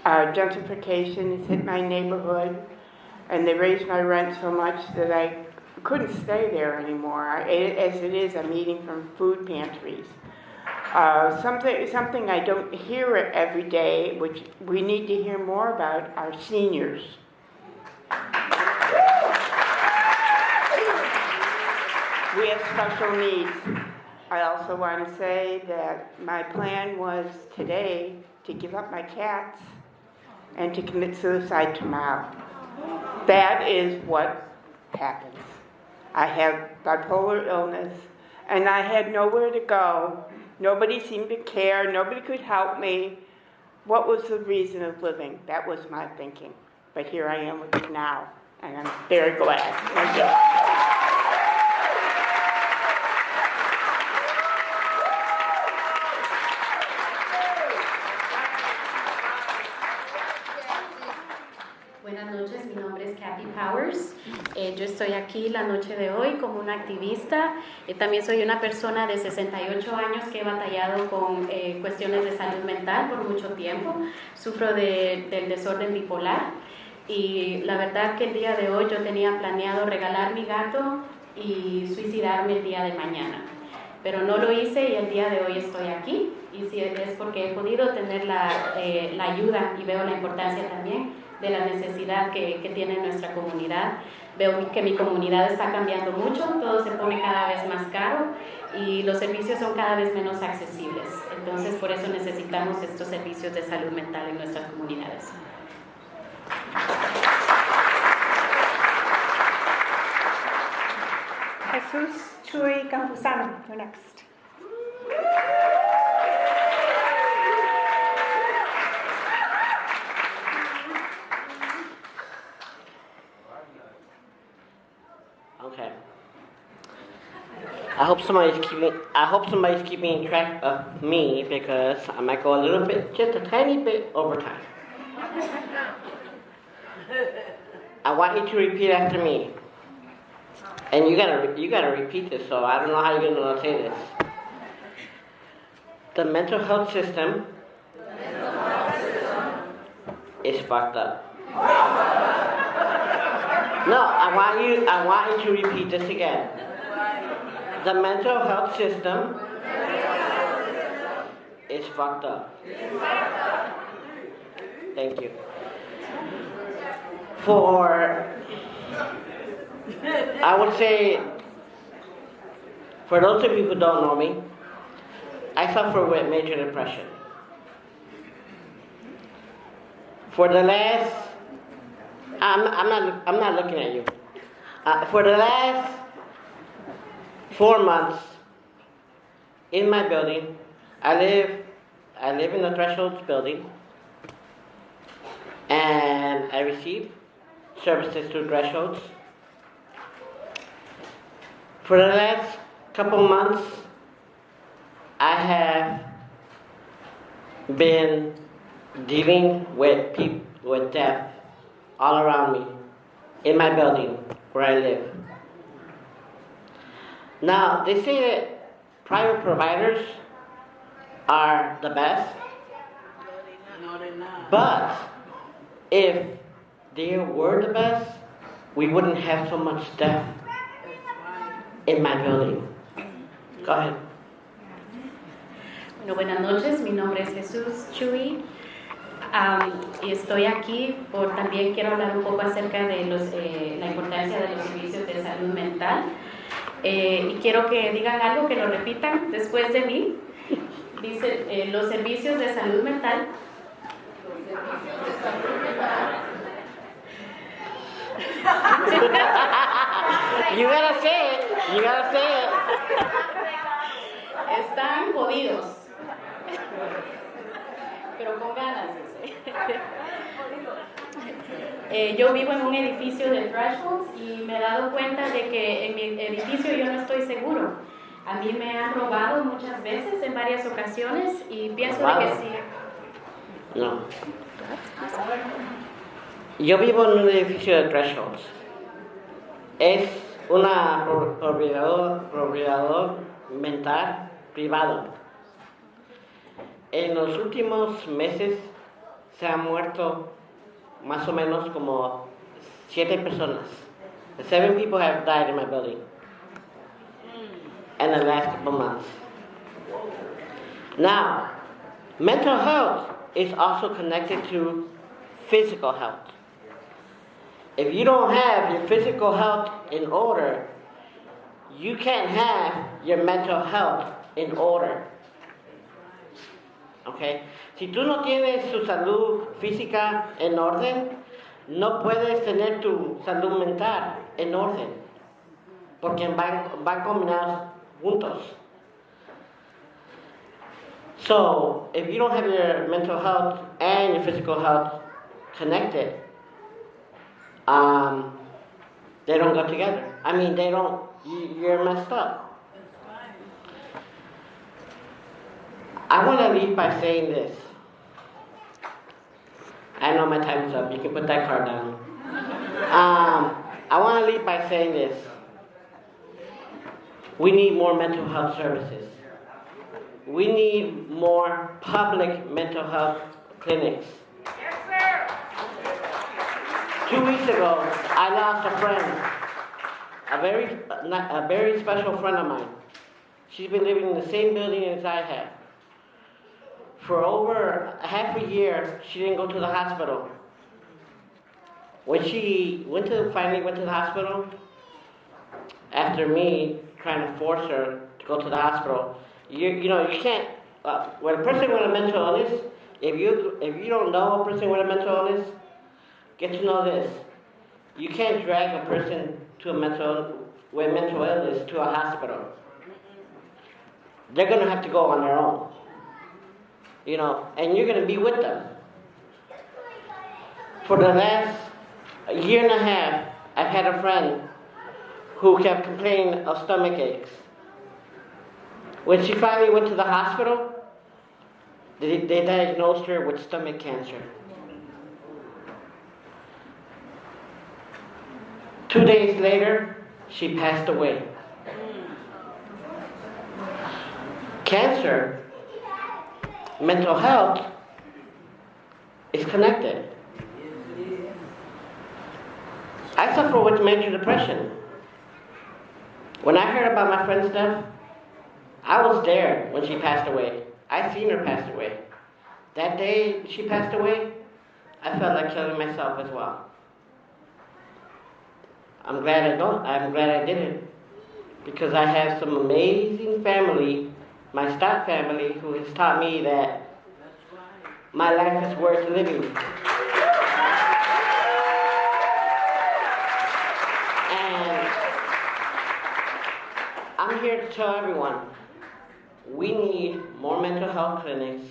Gentrification has hit my neighborhood, and they raised my rent so much that I couldn't stay there anymore. As it is, I'm eating from food pantries. Something I don't hear every day, which we need to hear more about, are seniors. We have special needs. I also want to say that my plan was today to give up my cats and to commit suicide tomorrow. That is what happens. I have bipolar illness, and I had nowhere to go. Nobody seemed to care. Nobody could help me. What was the reason of living? That was my thinking. But here I am with you now, and I'm very glad. Thank you. Buenas noches, mi nombre es Kathy Powers. Yo estoy aquí la noche de hoy como una activista. También soy una persona de 68 años que he batallado con cuestiones de salud mental por mucho tiempo. Sufro del desorden bipolar, y la verdad que el día de hoy yo tenía planeado regalar mi gato y suicidarme el día de mañana. Pero no lo hice, y el día de hoy estoy aquí. Y sí, es porque he podido tener la ayuda, y veo la importancia también de la necesidad que tiene nuestra comunidad. Veo que mi comunidad está cambiando mucho, todo se pone cada vez más caro y los servicios son cada vez menos accesibles. Entonces, por eso necesitamos estos servicios de salud mental en nuestras comunidades. Jesus Chuy Campuzano, you're next. Okay. I hope somebody's keeping track of me, because I might go a little bit, just a tiny bit over time. I want you to repeat after me, and you gotta repeat this. So I don't know how you're gonna say this. The mental health system is fucked up. No, I want you to repeat this again. The mental health system is fucked up. Thank you. I would say, for those of you who don't know me, I suffer with major depression. For the last, I'm not looking at you. For the last 4 months in my building, I live in the Thresholds building, and I receive services through Thresholds. For the last couple months, I have been dealing with people with death all around me in my building where I live. Now, they say that private providers are the best, but if they were the best, we wouldn't have so much death in my building. Go ahead. Bueno, buenas noches, mi nombre es Jesús Chuy y estoy aquí también quiero hablar un poco acerca de la importancia de los servicios de salud mental y quiero que digan algo, que lo repitan después de mí. Dice, los servicios de salud mental. You gotta say it. You gotta say it. Están jodidos. Pero con ganas, dice. Yo vivo en un edificio de Thresholds y me he dado cuenta de que en mi edificio yo no estoy seguro. A mí me han robado muchas veces en varias ocasiones y pienso de que sí. No. Yo vivo en un edificio de Thresholds. Es una propiedad mental privado. En los últimos meses se han muerto más o menos como 7 personas. 7 people have died in my building in the last couple months. Now, mental health is also connected to physical health. If you don't have your physical health in order, you can't have your mental health in order. Okay? Si tú no tienes tu salud física en orden, no puedes tener tu salud mental en orden, porque van combinados juntos. So, if you don't have your mental health and your physical health connected, they don't go together. I mean, you're messed up. I want to leave by saying this. I know my time is up. You can put that card down. I want to leave by saying this. We need more mental health services. We need more public mental health clinics. Yes, sir. 2 weeks ago, I lost a friend, a very special friend of mine. She's been living in the same building as I have. For over half a year, she didn't go to the hospital. When she finally went to the hospital, after me trying to force her to go to the hospital, you can't. When a person with a mental illness, if you don't know a person with a mental illness, get to know this. You can't drag a person with mental illness to a hospital. They're going to have to go on their own. And you're going to be with them. For the last year and a half, I've had a friend who kept complaining of stomach aches. When she finally went to the hospital, they diagnosed her with stomach cancer. 2 days later, she passed away. Cancer, mental health, is connected. I suffer with major depression. When I heard about my friend's death, I was there when she passed away. I seen her pass away. That day she passed away, I felt like killing myself as well. I'm glad I did it, because I have some amazing family, my step family, who has taught me that my life is worth living. And I'm here to tell everyone, we need more mental health clinics,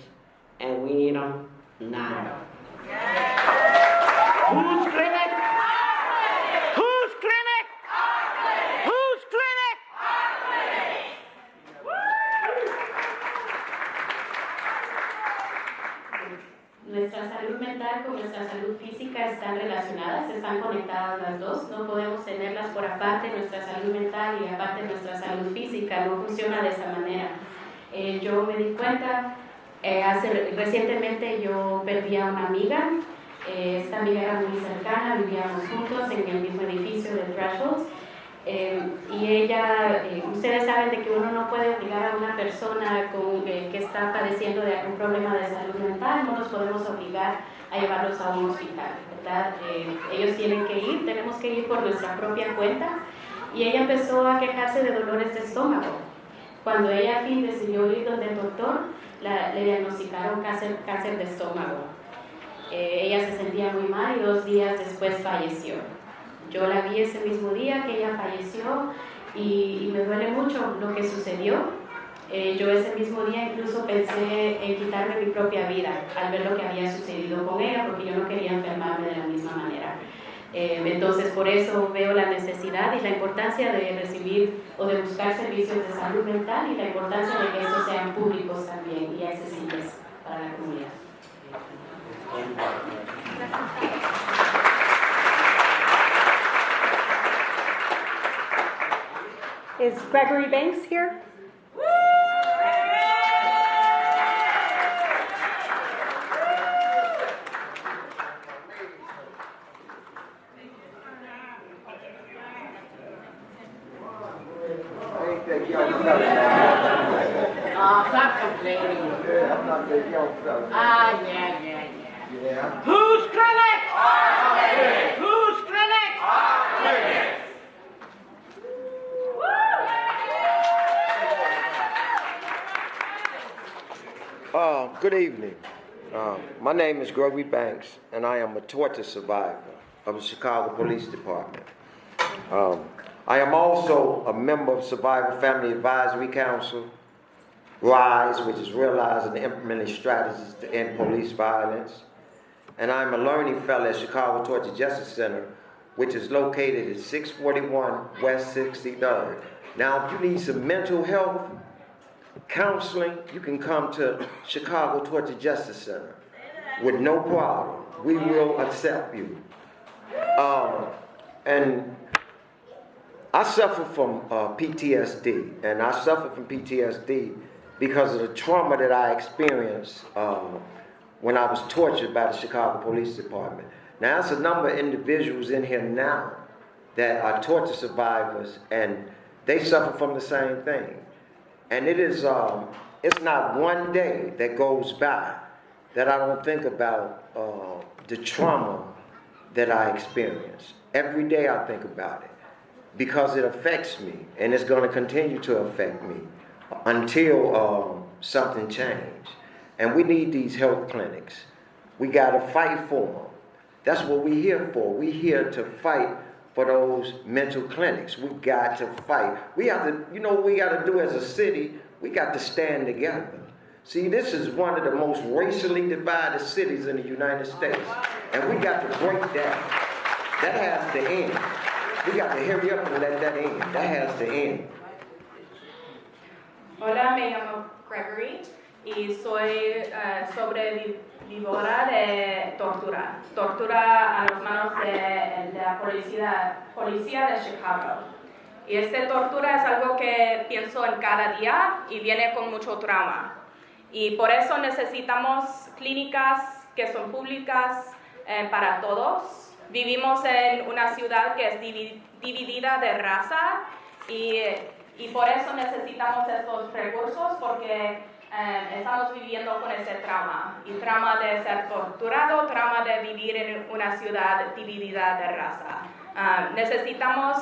and we need them now. Whose clinic? Whose clinic? Whose clinic? Nuestra salud mental con nuestra salud física están relacionadas, están conectadas las dos. No podemos tenerlas por aparte, nuestra salud mental y aparte nuestra salud física. No funciona de esa manera. Yo me di cuenta, recientemente yo perdí a una amiga. Esta amiga era muy cercana, vivíamos juntos en el mismo edificio de Thresholds. Y ella, ustedes saben de que uno no puede obligar a una persona que está padeciendo de algún problema de salud mental, no los podemos obligar a llevarlos a un hospital, ¿verdad? Ellos tienen que ir, tenemos que ir por nuestra propia cuenta. Y ella empezó a quejarse de dolores de estómago. Cuando ella al fin decidió ir donde el doctor, le diagnosticaron cáncer de estómago. Ella se sentía muy mal y 2 días después falleció. Yo la vi ese mismo día que ella falleció y me duele mucho lo que sucedió. Yo ese mismo día incluso pensé en quitarme mi propia vida al ver lo que había sucedido con ella, porque yo no quería enfermarme de la misma manera. Entonces por eso veo la necesidad y la importancia de recibir o de buscar servicios de salud mental y la importancia de que estos sean públicos también y accesibles para la comunidad. Is Gregory Banks here? Stop complaining. Yeah, I'm not that young fella. Yeah. Whose clinic? Our clinic. Whose clinic? Our clinic. Good evening. My name is Gregory Banks, and I am a torture survivor of the Chicago Police Department. I am also a member of Survivor Family Advisory Council, RISE, which is Realizing and Implementing Strategies to End Police Violence. And I'm a learning fellow at Chicago Torture Justice Center, which is located at 641 West 63rd. Now, if you need some mental health counseling, you can come to Chicago Torture Justice Center with no problem. We will accept you. And I suffer from PTSD, and I suffer from PTSD because of the trauma that I experienced when I was tortured by the Chicago Police Department. Now, there's a number of individuals in here now that are torture survivors, and they suffer from the same thing. And it is, it's not one day that goes by that I don't think about the trauma that I experienced. Every day I think about it because it affects me, and it's going to continue to affect me until something changes. And we need these health clinics. We got to fight for them. That's what we're here for. We're here to fight for those mental clinics. We got to fight. We have to, you know what we got to do as a city? We got to stand together. See, this is one of the most racially divided cities in the United States. And we got to break that. That has to end. We got to hurry up and let that end. That has to end. Hola, me llamo Gregory y soy sobrevividora de tortura a las manos de la policía de Chicago. Y esta tortura es algo que pienso en cada día y viene con mucho trauma. Y por eso necesitamos clínicas que son públicas para todos, Vivimos en una ciudad que es dividida de raza y por eso necesitamos estos recursos porque estamos viviendo con ese trauma. Y trauma de ser torturado, trauma de vivir en una ciudad dividida de raza. Necesitamos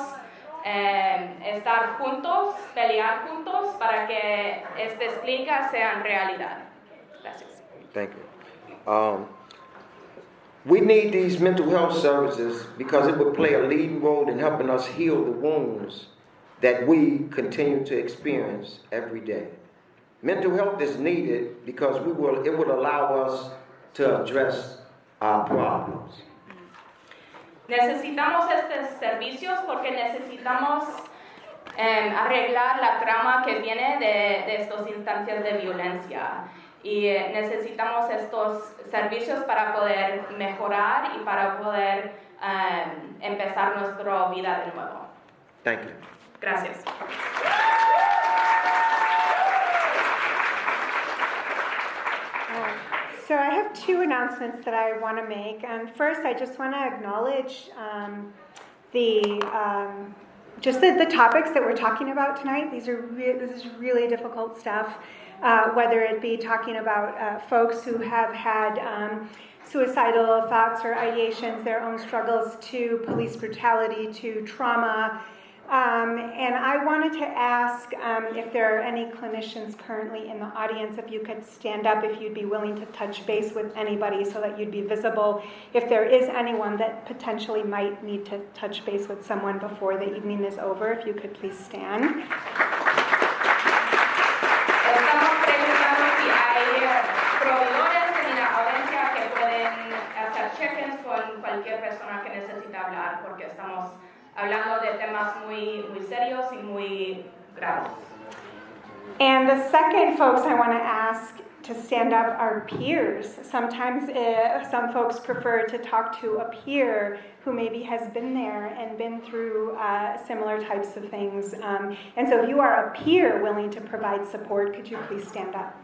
estar juntos, pelear juntos para que estas clínicas sean realidad. Gracias. Thank you. We need these mental health services because it would play a leading role in helping us heal the wounds that we continue to experience every day. Mental health is needed because it will allow us to address our problems. Necesitamos estos servicios porque necesitamos arreglar la trama que viene de estas instancias de violencia. Y necesitamos estos servicios para poder mejorar y para poder empezar nuestra vida de nuevo. Thank you. Gracias. So I have two announcements that I want to make. And first, I just want to acknowledge the topics that we're talking about tonight. This is really difficult stuff. Whether it be talking about folks who have had suicidal thoughts or ideations, their own struggles, to police brutality, to trauma. And I wanted to ask if there are any clinicians currently in the audience, if you could stand up, if you'd be willing to touch base with anybody so that you'd be visible. If there is anyone that potentially might need to touch base with someone before the evening is over, if you could please stand. Estamos preguntando si hay proveedores en la audiencia que pueden hacer check-ins con cualquier persona que necesita hablar, porque estamos hablando de temas muy serios y muy graves. And the second folks I want to ask to stand up are peers. Sometimes some folks prefer to talk to a peer who maybe has been there and been through similar types of things. And so if you are a peer willing to provide support, could you please stand up?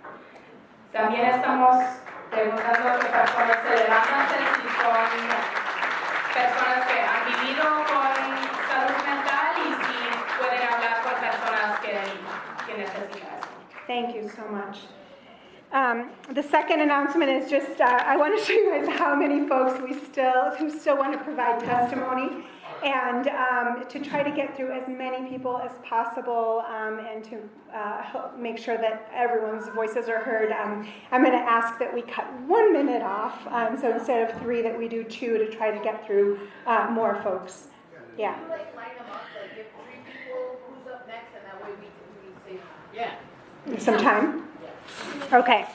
También estamos preguntando que personas se levantan si son personas que han vivido con salud mental y si pueden hablar con personas que necesitan eso. Thank you so much. The second announcement is just I want to show you guys how many folks who still want to provide testimony, and to try to get through as many people as possible, and to make sure that everyone's voices are heard. I'm going to ask that we cut 1 minute off, so instead of 3 that we do 2 to try to get through more folks. Yeah. Some time? Okay.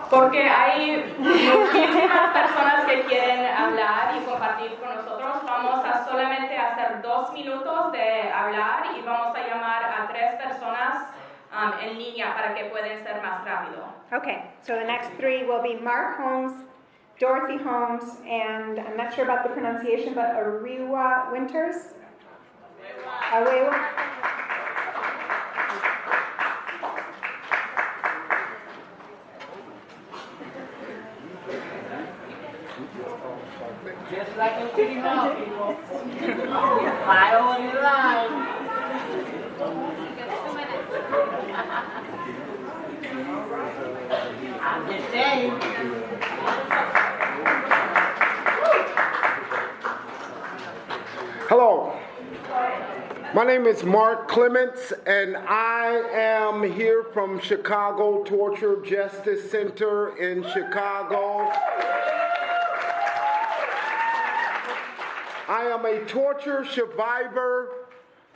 Porque hay muchísimas personas que quieren hablar y compartir con nosotros. Vamos a solamente hacer 2 minutos de hablar y vamos a llamar a 3 personas en línea para que puedan ser más rápido. Okay, so the next 3 will be Mark Holmes, Dorothy Holmes, and I'm not sure about the pronunciation, but Ariwa Winters? Ariwa? Just like in City Hall, people. Fire on your line. I'm just saying. Hello. My name is Mark Clements, and I am here from Chicago Torture Justice Center in Chicago. I am a torture survivor,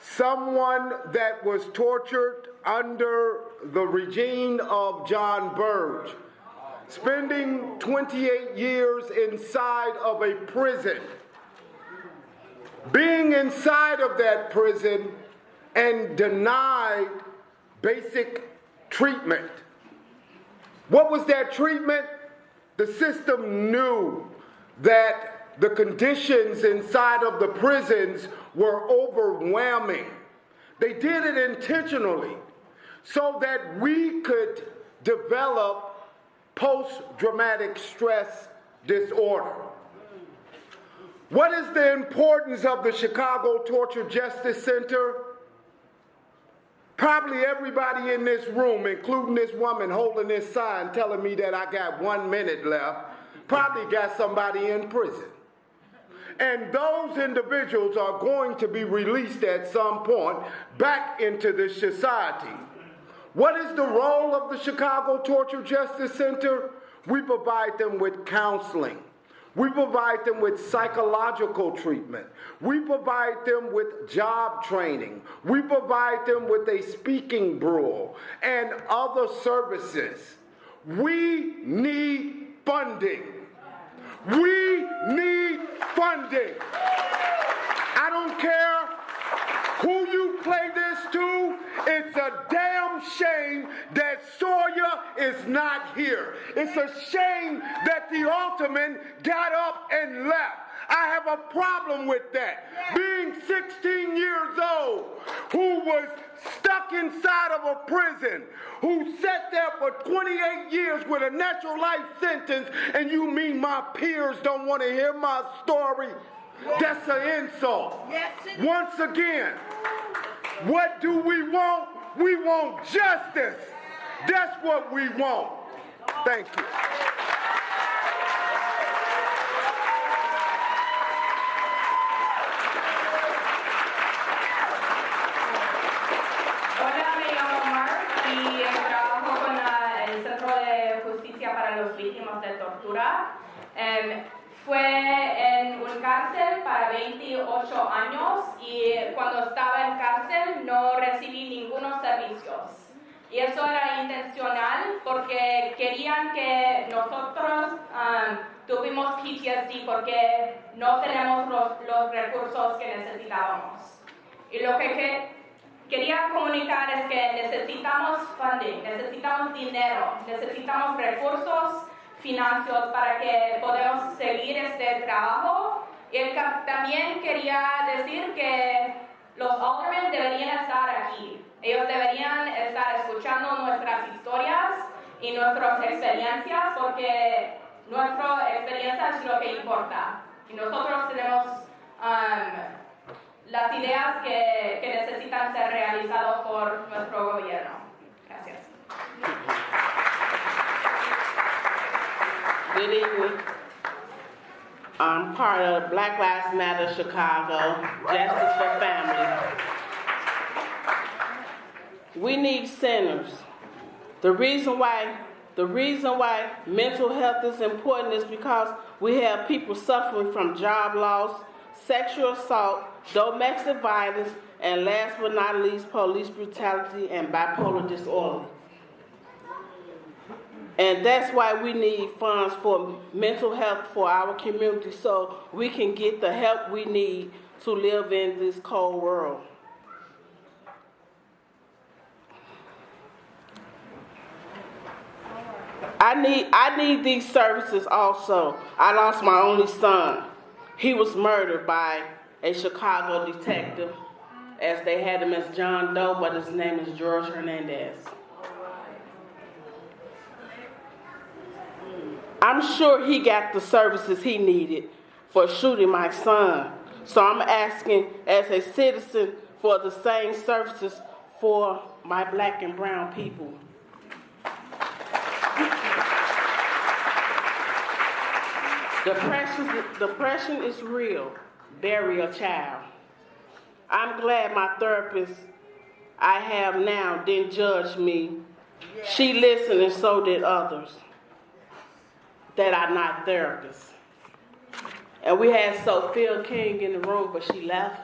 someone that was tortured under the regime of John Burge, spending 28 years inside of a prison. Being inside of that prison and denied basic treatment. What was that treatment? The system knew that the conditions inside of the prisons were overwhelming. They did it intentionally so that we could develop post-traumatic stress disorder. What is the importance of the Chicago Torture Justice Center? Probably everybody in this room, including this woman holding this sign telling me that I got 1 minute left, probably got somebody in prison. And those individuals are going to be released at some point back into the society. What is the role of the Chicago Torture Justice Center? We provide them with counseling. We provide them with psychological treatment. We provide them with job training. We provide them with a speaking bureau and other services. We need funding. We need funding. I don't care who you play this to, it's a damn shame that Sawyer is not here. It's a shame that the Alderman got up and left. I have a problem with that. Being 16 years old, who was stuck inside of a prison, who sat there for 28 years with a natural life sentence, and you mean my peers don't want to hear my story? That's an insult. Once again, what do we want? We want justice. That's what we want. Thank you. Hola, me llamo Mark y trabajo con el Centro de Justicia para las Víctimas de Tortura. Fue en un cárcel para 28 años y cuando estaba en cárcel no recibí ningunos servicios. Y eso era intencional porque querían que nosotros tuvimos PTSD porque no tenemos los recursos que necesitábamos. Y lo que quería comunicar es que necesitamos funding, necesitamos dinero, necesitamos recursos financieros para que podamos seguir este trabajo. Y también quería decir que los aldermen deberían estar aquí. Ellos deberían estar escuchando nuestras historias y nuestras experiencias porque nuestra experiencia es lo que importa. Y nosotros tenemos las ideas que necesitan ser realizadas por nuestro gobierno. Gracias. Good evening. I'm part of Black Lives Matter Chicago, Justice for Family. We need centers. The reason why mental health is important is because we have people suffering from job loss, sexual assault, domestic violence, and last but not least, police brutality and bipolar disorder. And that's why we need funds for mental health for our community so we can get the help we need to live in this cold world. I need these services also. I lost my only son. He was murdered by a Chicago detective, as they had him as John Doe, but his name is George Hernandez. I'm sure he got the services he needed for shooting my son. So I'm asking as a citizen for the same services for my black and brown people. Depression is real. Bury a child. I'm glad my therapist I have now didn't judge me. She listened and so did others that are not therapists. And we had Sophia King in the room, but she left.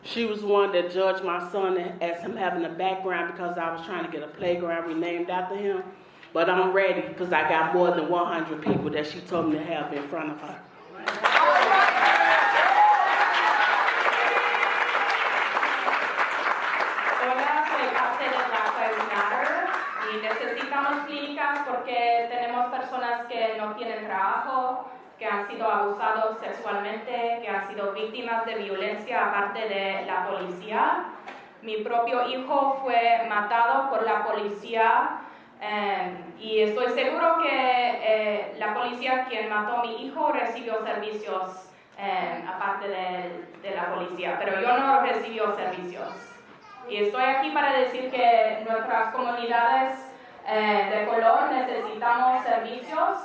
She was one that judged my son as him having a background because I was trying to get a playground renamed after him. But I'm ready because I got more than 100 people that she told me to have in front of her. Hola, soy parte de Black Lives Matter y necesitamos clínicas porque tenemos personas que no tienen trabajo, que han sido abusados sexualmente, que han sido víctimas de violencia aparte de la policía. Mi propio hijo fue matado por la policía y estoy seguro que la policía quien mató a mi hijo recibió servicios aparte de la policía, pero yo no recibí servicios. Y estoy aquí para decir que nuestras comunidades de color necesitamos servicios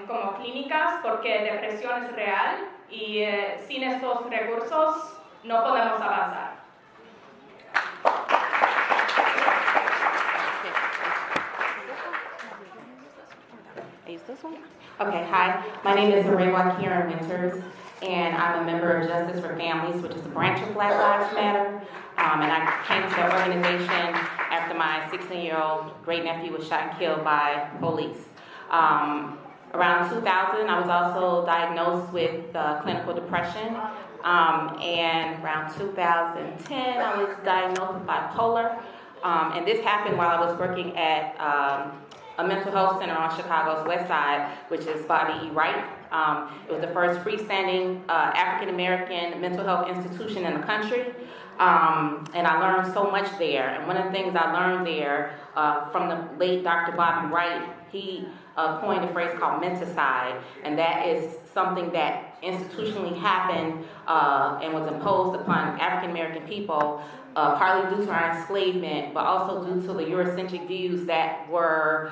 como clínicas porque depresión es real y sin estos recursos no podemos avanzar. Okay, hi. My name is Arewa Karen Winters, and I'm a member of Justice for Families, which is a branch of Black Lives Matter. And I came to the organization after my 16-year-old great-nephew was shot and killed by police. Around 2000, I was also diagnosed with clinical depression. And around 2010, I was diagnosed with bipolar. And this happened while I was working at a mental health center on Chicago's west side, which is Bobby E. Wright. It was the first freestanding African-American mental health institution in the country. And I learned so much there. And one of the things I learned there from the late Dr. Bobby Wright, he coined a phrase called menticide, and that is something that institutionally happened and was imposed upon African-American people, partly due to our enslavement, but also due to the Eurocentric views that were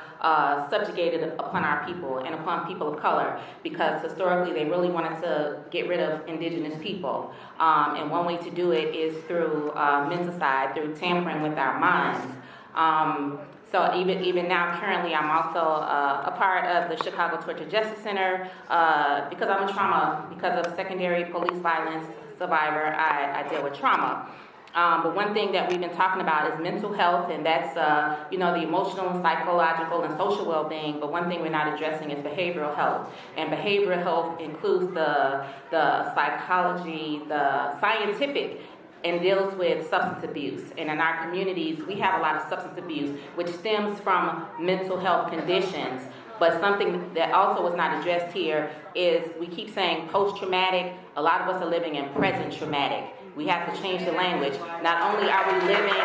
subjugated upon our people and upon people of color, because historically they really wanted to get rid of indigenous people. And one way to do it is through menticide, through tampering with our minds. So even now, currently, I'm also a part of the Chicago Torture Justice Center because I'm a trauma, because of secondary police violence survivor, I deal with trauma. But one thing that we've been talking about is mental health, and that's the emotional and psychological and social well-being. But one thing we're not addressing is behavioral health, and behavioral health includes the psychology, the scientific, and deals with substance abuse. And in our communities, we have a lot of substance abuse, which stems from mental health conditions. But something that also was not addressed here is we keep saying post-traumatic. A lot of us are living in present traumatic. We have to change the language. Not only are we living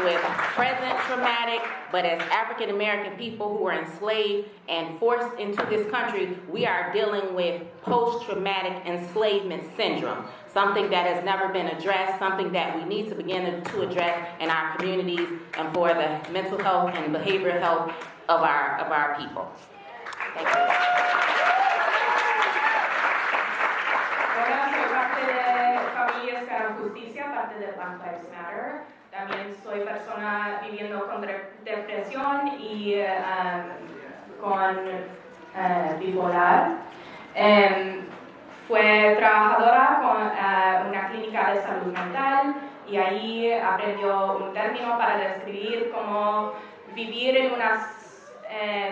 with present traumatic, but as African American people who were enslaved and forced into this country, we are dealing with post-traumatic enslavement syndrome, something that has never been addressed, something that we need to begin to address in our communities and for the mental health and behavioral health of our people. Thank you. Ahora soy parte de Familias para Justicia, parte de Black Lives Matter. También soy persona viviendo con depresión y con bipolar. Fue trabajadora con una clínica de salud mental y ahí aprendió un término para describir cómo vivir en una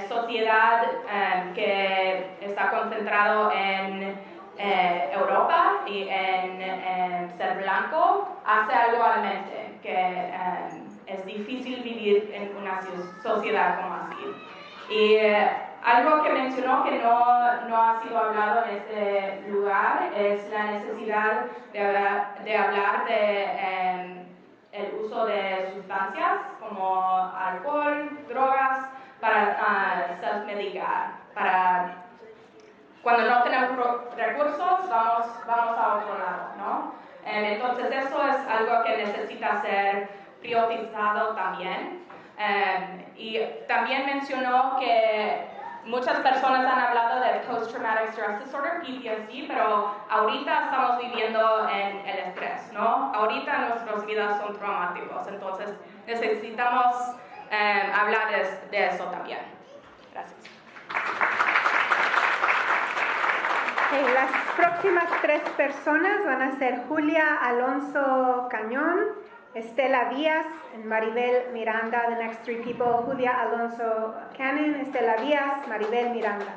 sociedad que está concentrado en Europa y en ser blanco, hace algo a la mente, que es difícil vivir en una sociedad como así. Y algo que mencionó que no ha sido hablado en este lugar es la necesidad de hablar de el uso de sustancias como alcohol, drogas, para self-medicar, para cuando no tenemos recursos, vamos a otro lado, ¿no? Entonces eso es algo que necesita ser priorizado también. Y también mencionó que muchas personas han hablado de Post-Traumatic Stress Disorder, PTSD, pero ahorita estamos viviendo en el estrés, ¿no? Ahorita nuestras vidas son traumáticos, entonces necesitamos hablar de eso también. Gracias. Las próximas 3 personas van a ser Julia Alonso Cañón, Estela Díaz, and Maribel Miranda. The next 3 people, Julia Alonso Cannon, Estela Díaz, Maribel Miranda.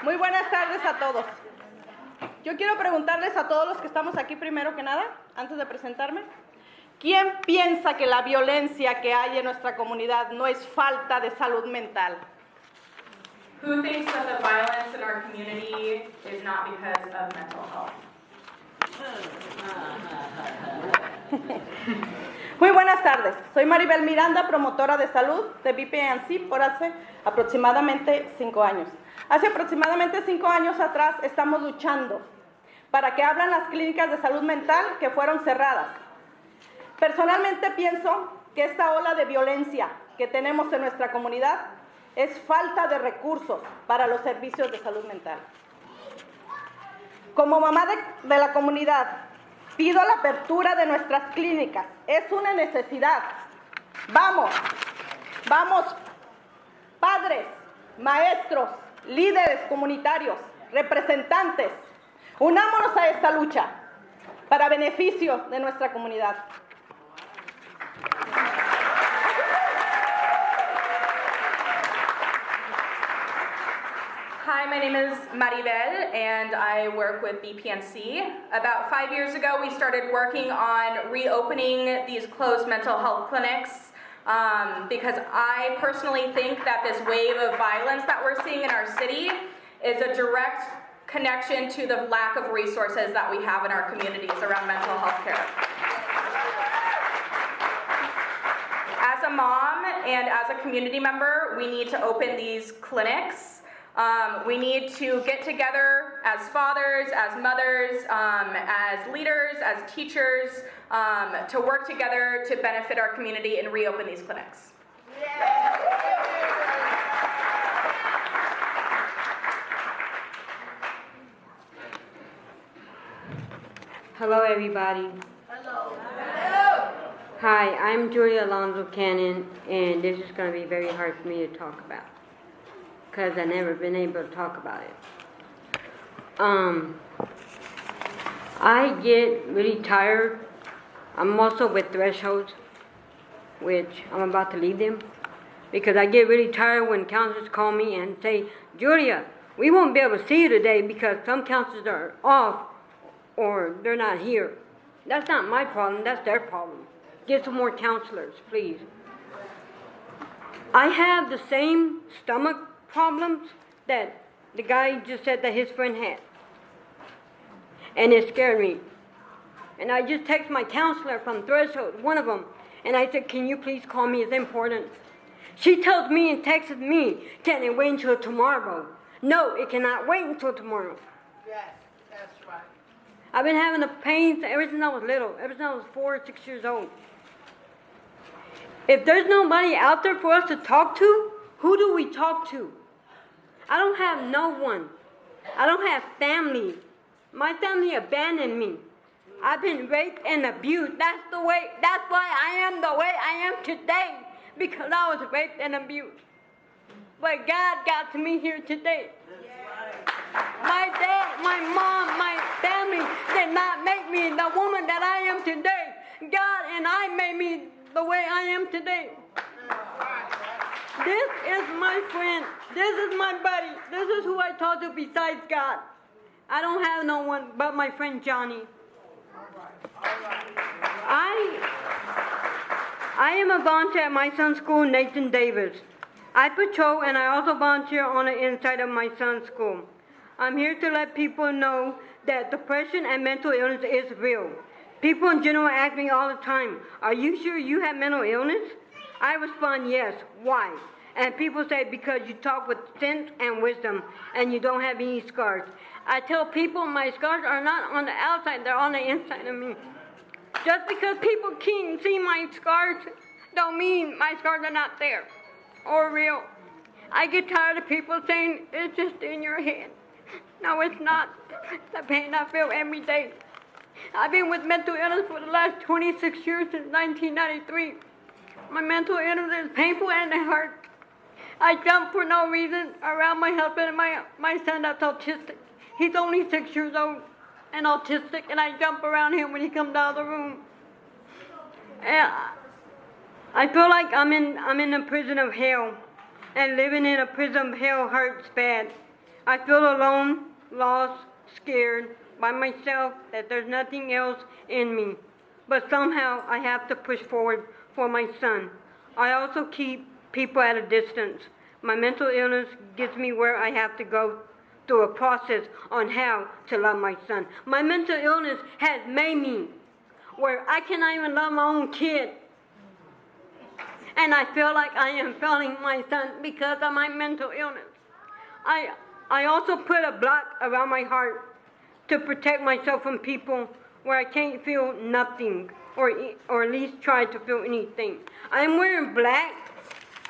Muy buenas tardes a todos. yo quiero preguntarles a todos los que estamos aquí primero que nada, antes de presentarme, ¿quién piensa que la violencia que hay en nuestra comunidad no es falta de salud mental? Who thinks that the violence in our community is not because of mental health? Muy buenas tardes, soy Maribel Miranda, promotora de salud de BPNC por hace aproximadamente 5 años. Hace aproximadamente 5 años atrás estamos luchando para que abran las clínicas de salud mental que fueron cerradas. Personalmente pienso que esta ola de violencia que tenemos en nuestra comunidad es falta de recursos para los servicios de salud mental. Como mamá de la comunidad, pido la apertura de nuestras clínicas. Es una necesidad. Vamos, padres, maestros, líderes comunitarios, representantes, unámonos a esta lucha para beneficio de nuestra comunidad. Hi, my name is Maribel, and I work with BPNC. About 5 years ago, we started working on reopening these closed mental health clinics because I personally think that this wave of violence that we're seeing in our city is a direct connection to the lack of resources that we have in our communities around mental health care. As a mom and as a community member, we need to open these clinics. We need to get together as fathers, as mothers, as leaders, as teachers, to work together to benefit our community and reopen these clinics. Hello, everybody. Hello. Hi, I'm Julia Alonzo Cannon, and this is going to be very hard for me to talk about because I've never been able to talk about it. I get really tired. I'm also with Thresholds, which I'm about to leave them, because I get really tired when counselors call me and say, Julia, we won't be able to see you today because some counselors are off or they're not here. That's not my problem, that's their problem. Get some more counselors, please. I have the same stomach problems that the guy just said that his friend had. And it scared me. And I just texted my counselor from Threshold, one of them, and I said, can you please call me, it's important. She tells me and texts me, can it wait until tomorrow? No, it cannot wait until tomorrow. Yes, that's right. I've been having the pains ever since I was little, ever since I was 4 or 6 years old. If there's nobody out there for us to talk to, who do we talk to? I don't have no one. I don't have family. My family abandoned me. I've been raped and abused. That's why I am the way I am today, because I was raped and abused. But God got to me here today. My dad, my mom, my family did not make me the woman that I am today. God and I made me the way I am today. This is my friend. This is my buddy. This is who I talk to besides God. I don't have no one but my friend Johnny. I am a volunteer at my son's school, Nathan Davis. I patrol and I also volunteer on the inside of my son's school. I'm here to let people know that depression and mental illness is real. People in general ask me all the time, are you sure you have mental illness? I respond, yes. Why? And people say, because you talk with sense and wisdom and you don't have any scars. I tell people my scars are not on the outside, they're on the inside of me. Just because people can't see my scars don't mean my scars are not there or real. I get tired of people saying, it's just in your head. No, it's not. The pain I feel every day. I've been with mental illness for the last 26 years since 1993. My mental illness is painful and it hurts. I jump for no reason around my husband and my son that's autistic. He's only 6 years old and autistic, and I jump around him when he comes out of the room. And I feel like I'm in a prison of hell, and living in a prison of hell hurts bad. I feel alone, lost, scared by myself that there's nothing else in me. But somehow I have to push forward for my son. I also keep people at a distance. My mental illness gets me where I have to go through a process on how to love my son. My mental illness has made me where I cannot even love my own kid. And I feel like I am failing my son because of my mental illness. I also put a block around my heart to protect myself from people where I can't feel nothing, or at least try to feel anything. I'm wearing black.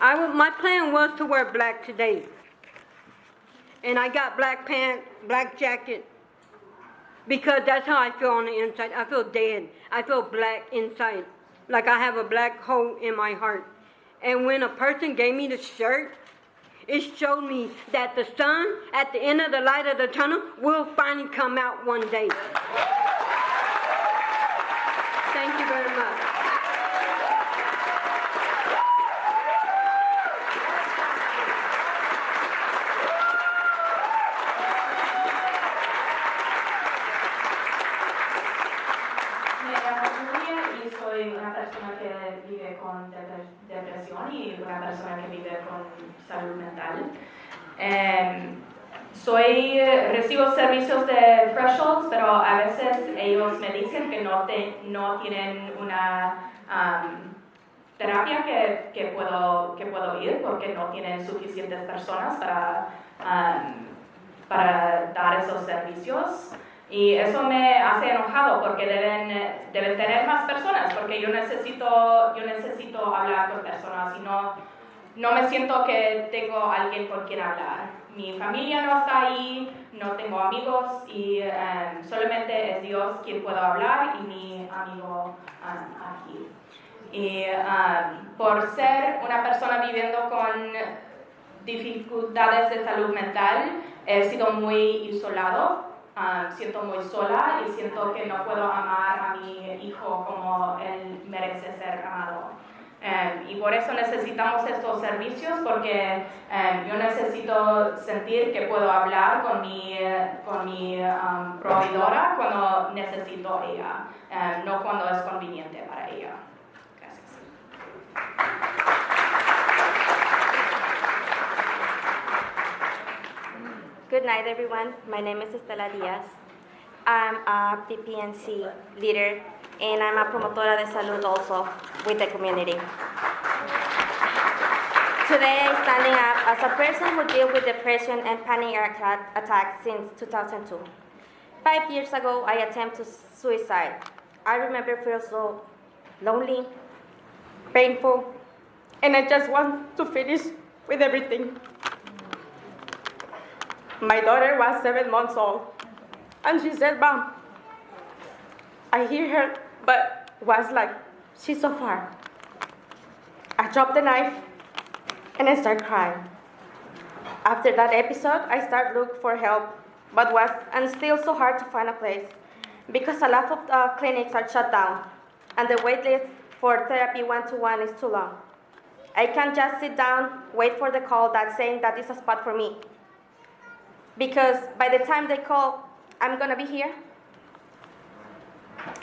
My plan was to wear black today. And I got black pants, black jacket, because that's how I feel on the inside. I feel dead. I feel black inside, like I have a black hole in my heart. And when a person gave me the shirt, it showed me that the sun at the end of the light of the tunnel will finally come out one day. Thank you very much. Me llamo Julia y soy una persona que vive con depresión y una persona que vive con salud mental. Recibo servicios de thresholds, pero a veces ellos me dicen que no tienen una terapia que puedo ir porque no tienen suficientes personas para dar esos servicios. Y eso me hace enojado porque deben tener más personas, porque yo necesito hablar con personas y no me siento que tengo alguien con quien hablar. Mi familia no está ahí, no tengo amigos y solamente es Dios quien puedo hablar y mi amigo aquí. Y por ser una persona viviendo con dificultades de salud mental, he sido muy isolado. Siento muy sola y siento que no puedo amar a mi hijo como él merece ser amado. Y por eso necesitamos estos servicios, porque yo necesito sentir que puedo hablar con mi proveedora cuando necesito a ella, no cuando es conveniente para ella. Gracias. Good night, everyone. My name is Estela Diaz. I'm a PPNC leader, and I'm a promotora de salud also with the community. Today, I'm standing up as a person who deals with depression and panic attacks since 2002. 5 years ago, I attempted suicide. I remember feeling so lonely, painful, and I just want to finish with everything. My daughter was 7 months old, and she said, "Mom, I hear her, but was like, she's so far." I dropped the knife, and I started crying. After that episode, I started looking for help, but was and still so hard to find a place, because a lot of clinics are shut down, and the wait list for therapy one-to-one is too long. I can't just sit down, wait for the call that's saying that is a spot for me. Because by the time they call, I'm gonna be here.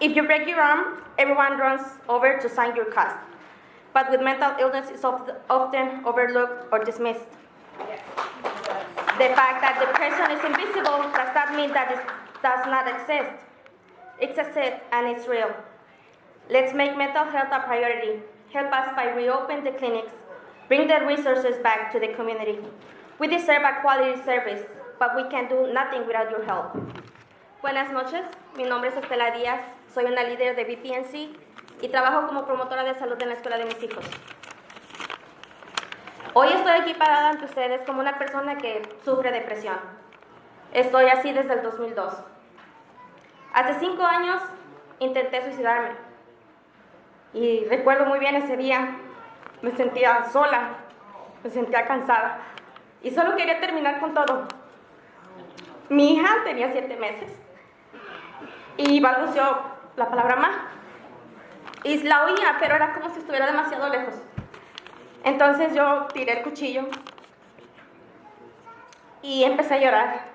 If you break your arm, everyone runs over to sign your cast. But with mental illness, it's often overlooked or dismissed. The fact that depression is invisible does not mean that it does not exist. It exists and it's real. Let's make mental health a priority. Help us by reopening the clinics. Bring the resources back to the community. We deserve a quality service, but we can do nothing without your help. Buenas noches, mi nombre es Estela Díaz, soy una líder de BPNC y trabajo como promotora de salud en la escuela de mis hijos. Hoy estoy aquí parada ante ustedes como una persona que sufre depresión. Estoy así desde el 2002. Hace 5 años intenté suicidarme y recuerdo muy bien ese día. Me sentía sola, me sentía cansada y solo quería terminar con todo. Mi hija tenía 7 meses y balbuceó la palabra "ma". Y la oía, pero era como si estuviera demasiado lejos. Entonces yo tiré el cuchillo y empecé a llorar.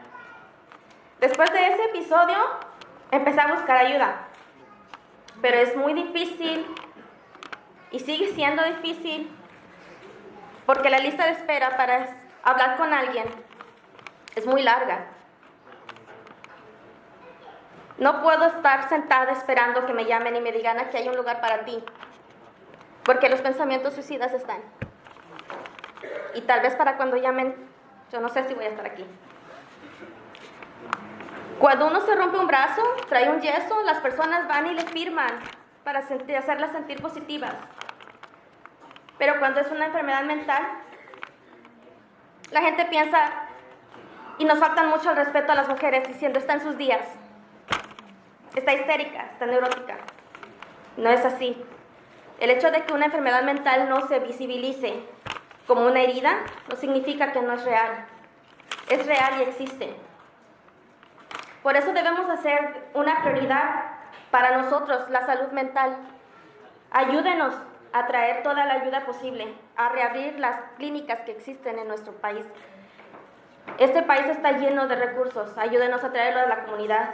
Después de ese episodio, empecé a buscar ayuda, pero es muy difícil y sigue siendo difícil porque la lista de espera para hablar con alguien es muy larga. No puedo estar sentada esperando que me llamen y me digan aquí hay un lugar para ti, porque los pensamientos suicidas están. Y tal vez para cuando llamen, yo no sé si voy a estar aquí. Cuando uno se rompe un brazo, trae un yeso, las personas van y le firman para hacerlas sentir positivas. Pero cuando es una enfermedad mental, la gente piensa, y nos faltan mucho el respeto a las mujeres, diciendo, está en sus días, está histérica, está neurótica. No es así. El hecho de que una enfermedad mental no se visibilice como una herida, no significa que no es real. Es real y existe. Por eso debemos hacer una prioridad para nosotros la salud mental. Ayúdenos a traer toda la ayuda posible, a reabrir las clínicas que existen en nuestro país. Este país está lleno de recursos. Ayúdenos a traerlo a la comunidad,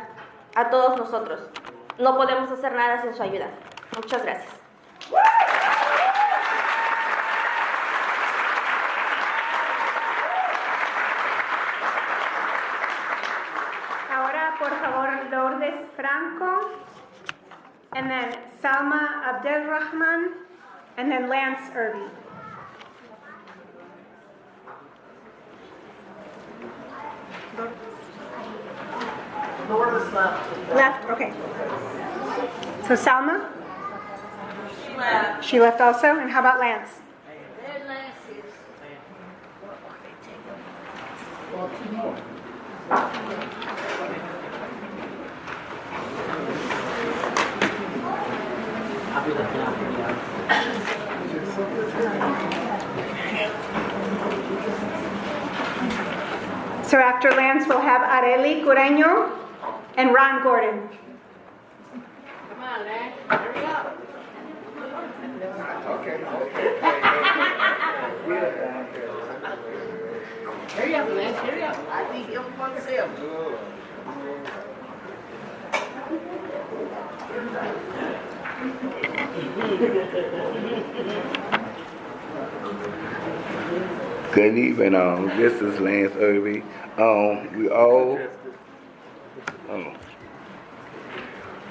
a todos nosotros. No podemos hacer nada sin su ayuda. Muchas gracias. Ahora, por favor, Lourdes Franco, and then Salma Abdelrahman, and then Lance Irby. Lourdes left. Left, okay. So Salma? She left. She left also, and how about Lance? So after Lance, we'll have Areli Cureño and Ron Gordon. Come on, Lance. Here we go. Okay. Hurry up, Lance. Hurry up. I think you'll want to see him. Good evening. This is Lance Irby.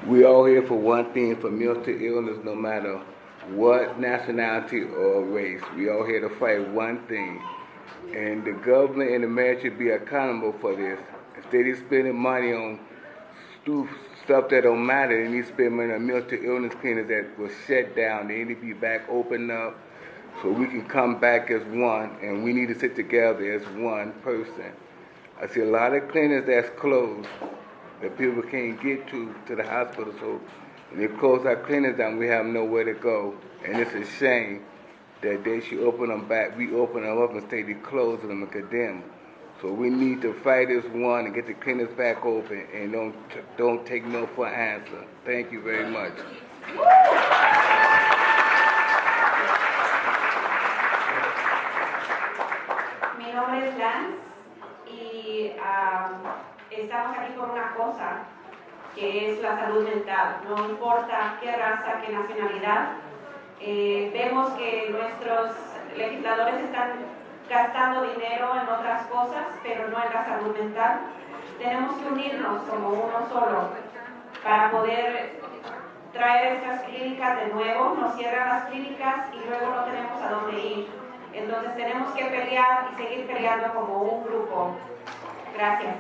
We all here for one thing, for mental illness, no matter what nationality or race. We all here to fight one thing. And the government and the mayor should be accountable for this. Instead of spending money on stuff that don't matter, they need to spend money on mental illness clinics that was shut down. They need to be back open up so we can come back as one, and we need to sit together as one person. I see a lot of clinics that's closed that people can't get to the hospital, so when they close our clinics down, we have nowhere to go. And it's a shame that they should open them back. We open them up instead of closing them and condemn them. So we need to fight as one and get the clinics back open, and don't take no for an answer. Thank you very much. Mi nombre es Lance y estamos aquí por una cosa, que es la salud mental. No importa qué raza, qué nacionalidad. Vemos que nuestros legisladores están gastando dinero en otras cosas, pero no en la salud mental. Tenemos que unirnos como uno solo para poder traer estas clínicas de nuevo. Nos cierran las clínicas y luego no tenemos a dónde ir. Entonces tenemos que pelear y seguir peleando como un grupo. Gracias.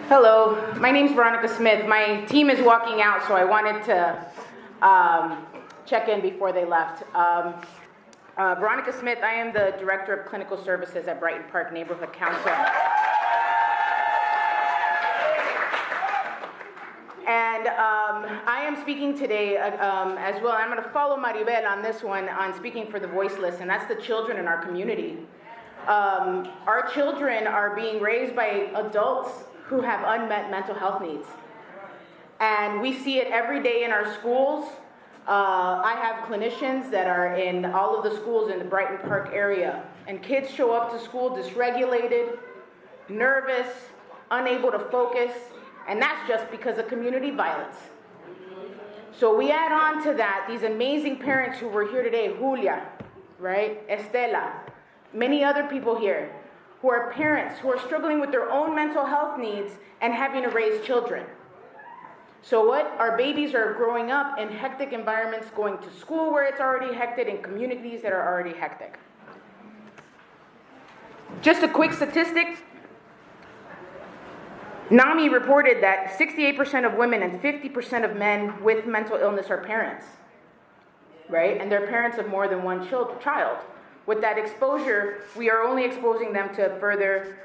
Hello, my name's Veronica Smith. My team is walking out, so I wanted to check in before they left. Veronica Smith, I am the Director of Clinical Services at Brighton Park Neighborhood Council. And I am speaking today as well. I'm going to follow Maribel on this one, on speaking for the voiceless, and that's the children in our community. Our children are being raised by adults who have unmet mental health needs. And we see it every day in our schools. I have clinicians that are in all of the schools in the Brighton Park area, and kids show up to school dysregulated, nervous, unable to focus, and that's just because of community violence. So we add on to that these amazing parents who were here today, Julia, right, Estela, many other people here, who are parents who are struggling with their own mental health needs and having to raise children. So what? Our babies are growing up in hectic environments, going to school where it's already hectic, in communities that are already hectic. Just a quick statistic. NAMI reported that 68% of women and 50% of men with mental illness are parents, right? And they're parents of more than one child. With that exposure, we are only exposing them to further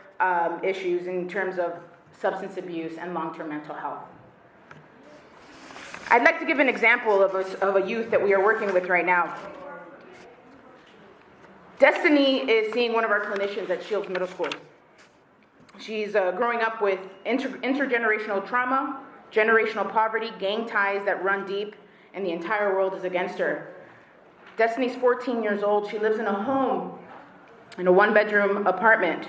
issues in terms of substance abuse and long-term mental health. I'd like to give an example of a youth that we are working with right now. Destiny is seeing one of our clinicians at Shields Middle School. She's growing up with intergenerational trauma, generational poverty, gang ties that run deep, and the entire world is against her. Destiny's 14 years old. She lives in a home, in a two-bedroom apartment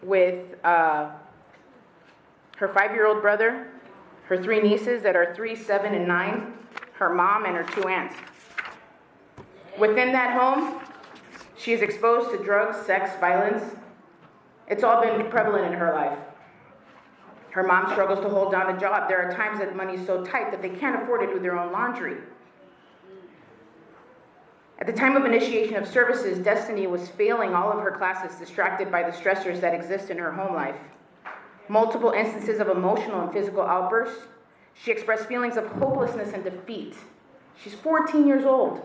with her 5-year-old brother, her 3 nieces that are 3, 7, and 9, her mom, and her 2 aunts. Within that home, she is exposed to drugs, sex, violence. It's all been prevalent in her life. Her mom struggles to hold down a job. There are times that money is so tight that they can't afford to do their own laundry. At the time of initiation of services, Destiny was failing all of her classes, distracted by the stressors that exist in her home life. Multiple instances of emotional and physical outbursts. She expressed feelings of hopelessness and defeat. She's 14 years old.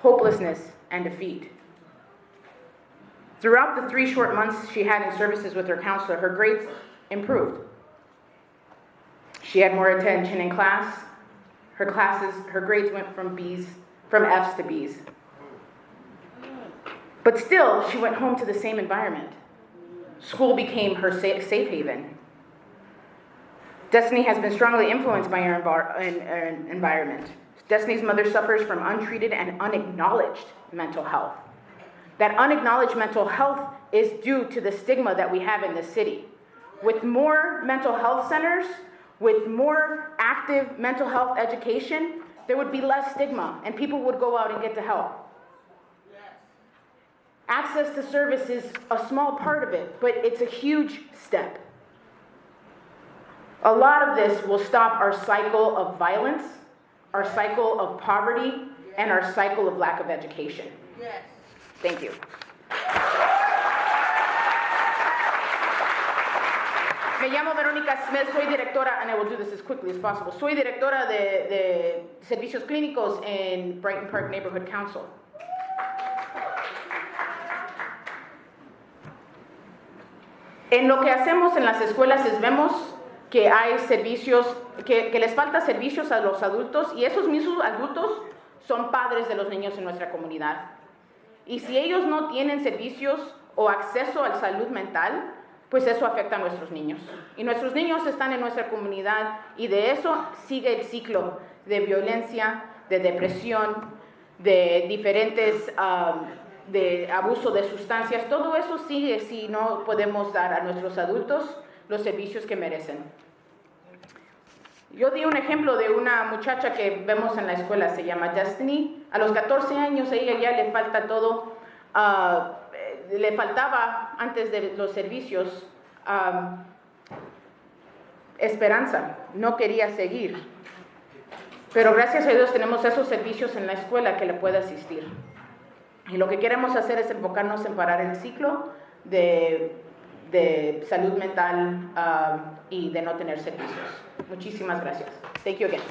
Hopelessness and defeat. Throughout the 3 short months she had in services with her counselor, her grades improved. She had more attention in class. Her grades went from F's to B's. But still, she went home to the same environment. School became her safe haven. Destiny has been strongly influenced by her environment. Destiny's mother suffers from untreated and unacknowledged mental health. That unacknowledged mental health is due to the stigma that we have in this city. With more mental health centers, with more active mental health education, there would be less stigma and people would go out and get the help. Access to service is a small part of it, but it's a huge step. A lot of this will stop our cycle of violence, our cycle of poverty, and our cycle of lack of education. Yes. Thank you. Me llamo Verónica Smith, soy directora, and I will do this as quickly as possible. Soy directora de servicios clínicos en Brighton Park Neighborhood Council. En lo que hacemos en las escuelas es vemos que hay servicios, que les falta servicios a los adultos, y esos mismos adultos son padres de los niños en nuestra comunidad. Y si ellos no tienen servicios o acceso a la salud mental, pues eso afecta a nuestros niños. Y nuestros niños están en nuestra comunidad y de eso sigue el ciclo de violencia, de depresión, de diferentes, de abuso de sustancias. Todo eso sigue si no podemos dar a nuestros adultos los servicios que merecen. Yo di un ejemplo de una muchacha que vemos en la escuela, se llama Destiny. A los 14 años a ella ya le falta todo. Le faltaba, antes de los servicios, esperanza. No quería seguir. Pero gracias a Dios tenemos esos servicios en la escuela que le puede asistir. Y lo que queremos hacer es enfocarnos en parar el ciclo de salud mental y de no tener servicios. Muchísimas gracias. Thank you again.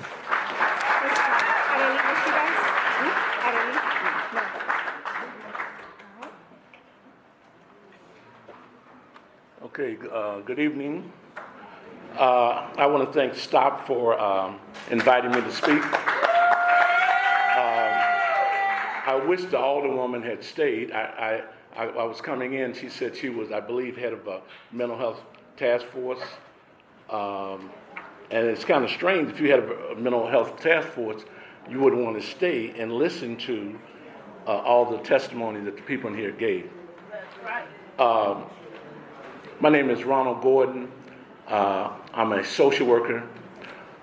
Okay, good evening. I want to thank STOP for inviting me to speak. I wish the Alderwoman had stayed. I was coming in, she said she was, I believe, head of a mental health task force And it's kind of strange, if you had a mental health task force, you would want to stay and listen to all the testimony that the people in here gave. My name is Ronald Gordon. I'm a social worker.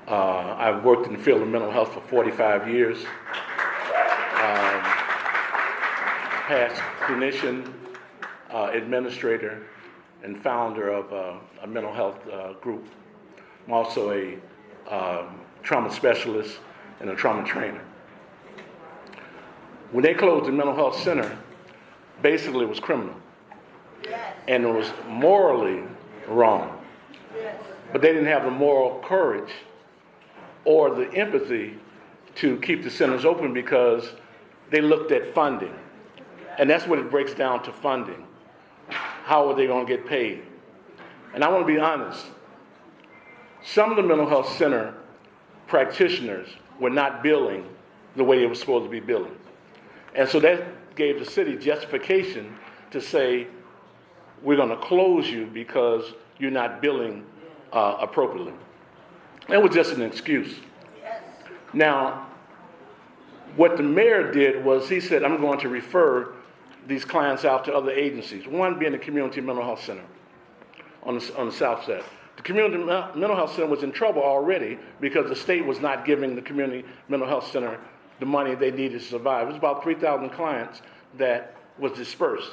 I've worked in the field of mental health for 45 years. Past clinician, administrator, and founder of a mental health group. I'm also a trauma specialist and a trauma trainer. When they closed the mental health center, basically it was criminal. And it was morally wrong. But they didn't have the moral courage or the empathy to keep the centers open because they looked at funding. And that's what it breaks down to, funding. How are they going to get paid? And I want to be honest. Some of the mental health center practitioners were not billing the way they were supposed to be billing. And so that gave the city justification to say, we're going to close you because you're not billing appropriately. It was just an excuse. Now, what the mayor did was he said, I'm going to refer these clients out to other agencies, one being the Community Mental Health Center on the south side. The Community Mental Health Center was in trouble already because the state was not giving the Community Mental Health Center the money they needed to survive. It was about 3,000 clients that was dispersed.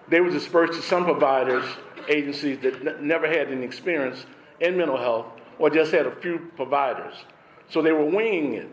They were dispersed to some providers, agencies that never had any experience in mental health or just had a few providers. So they were winging it.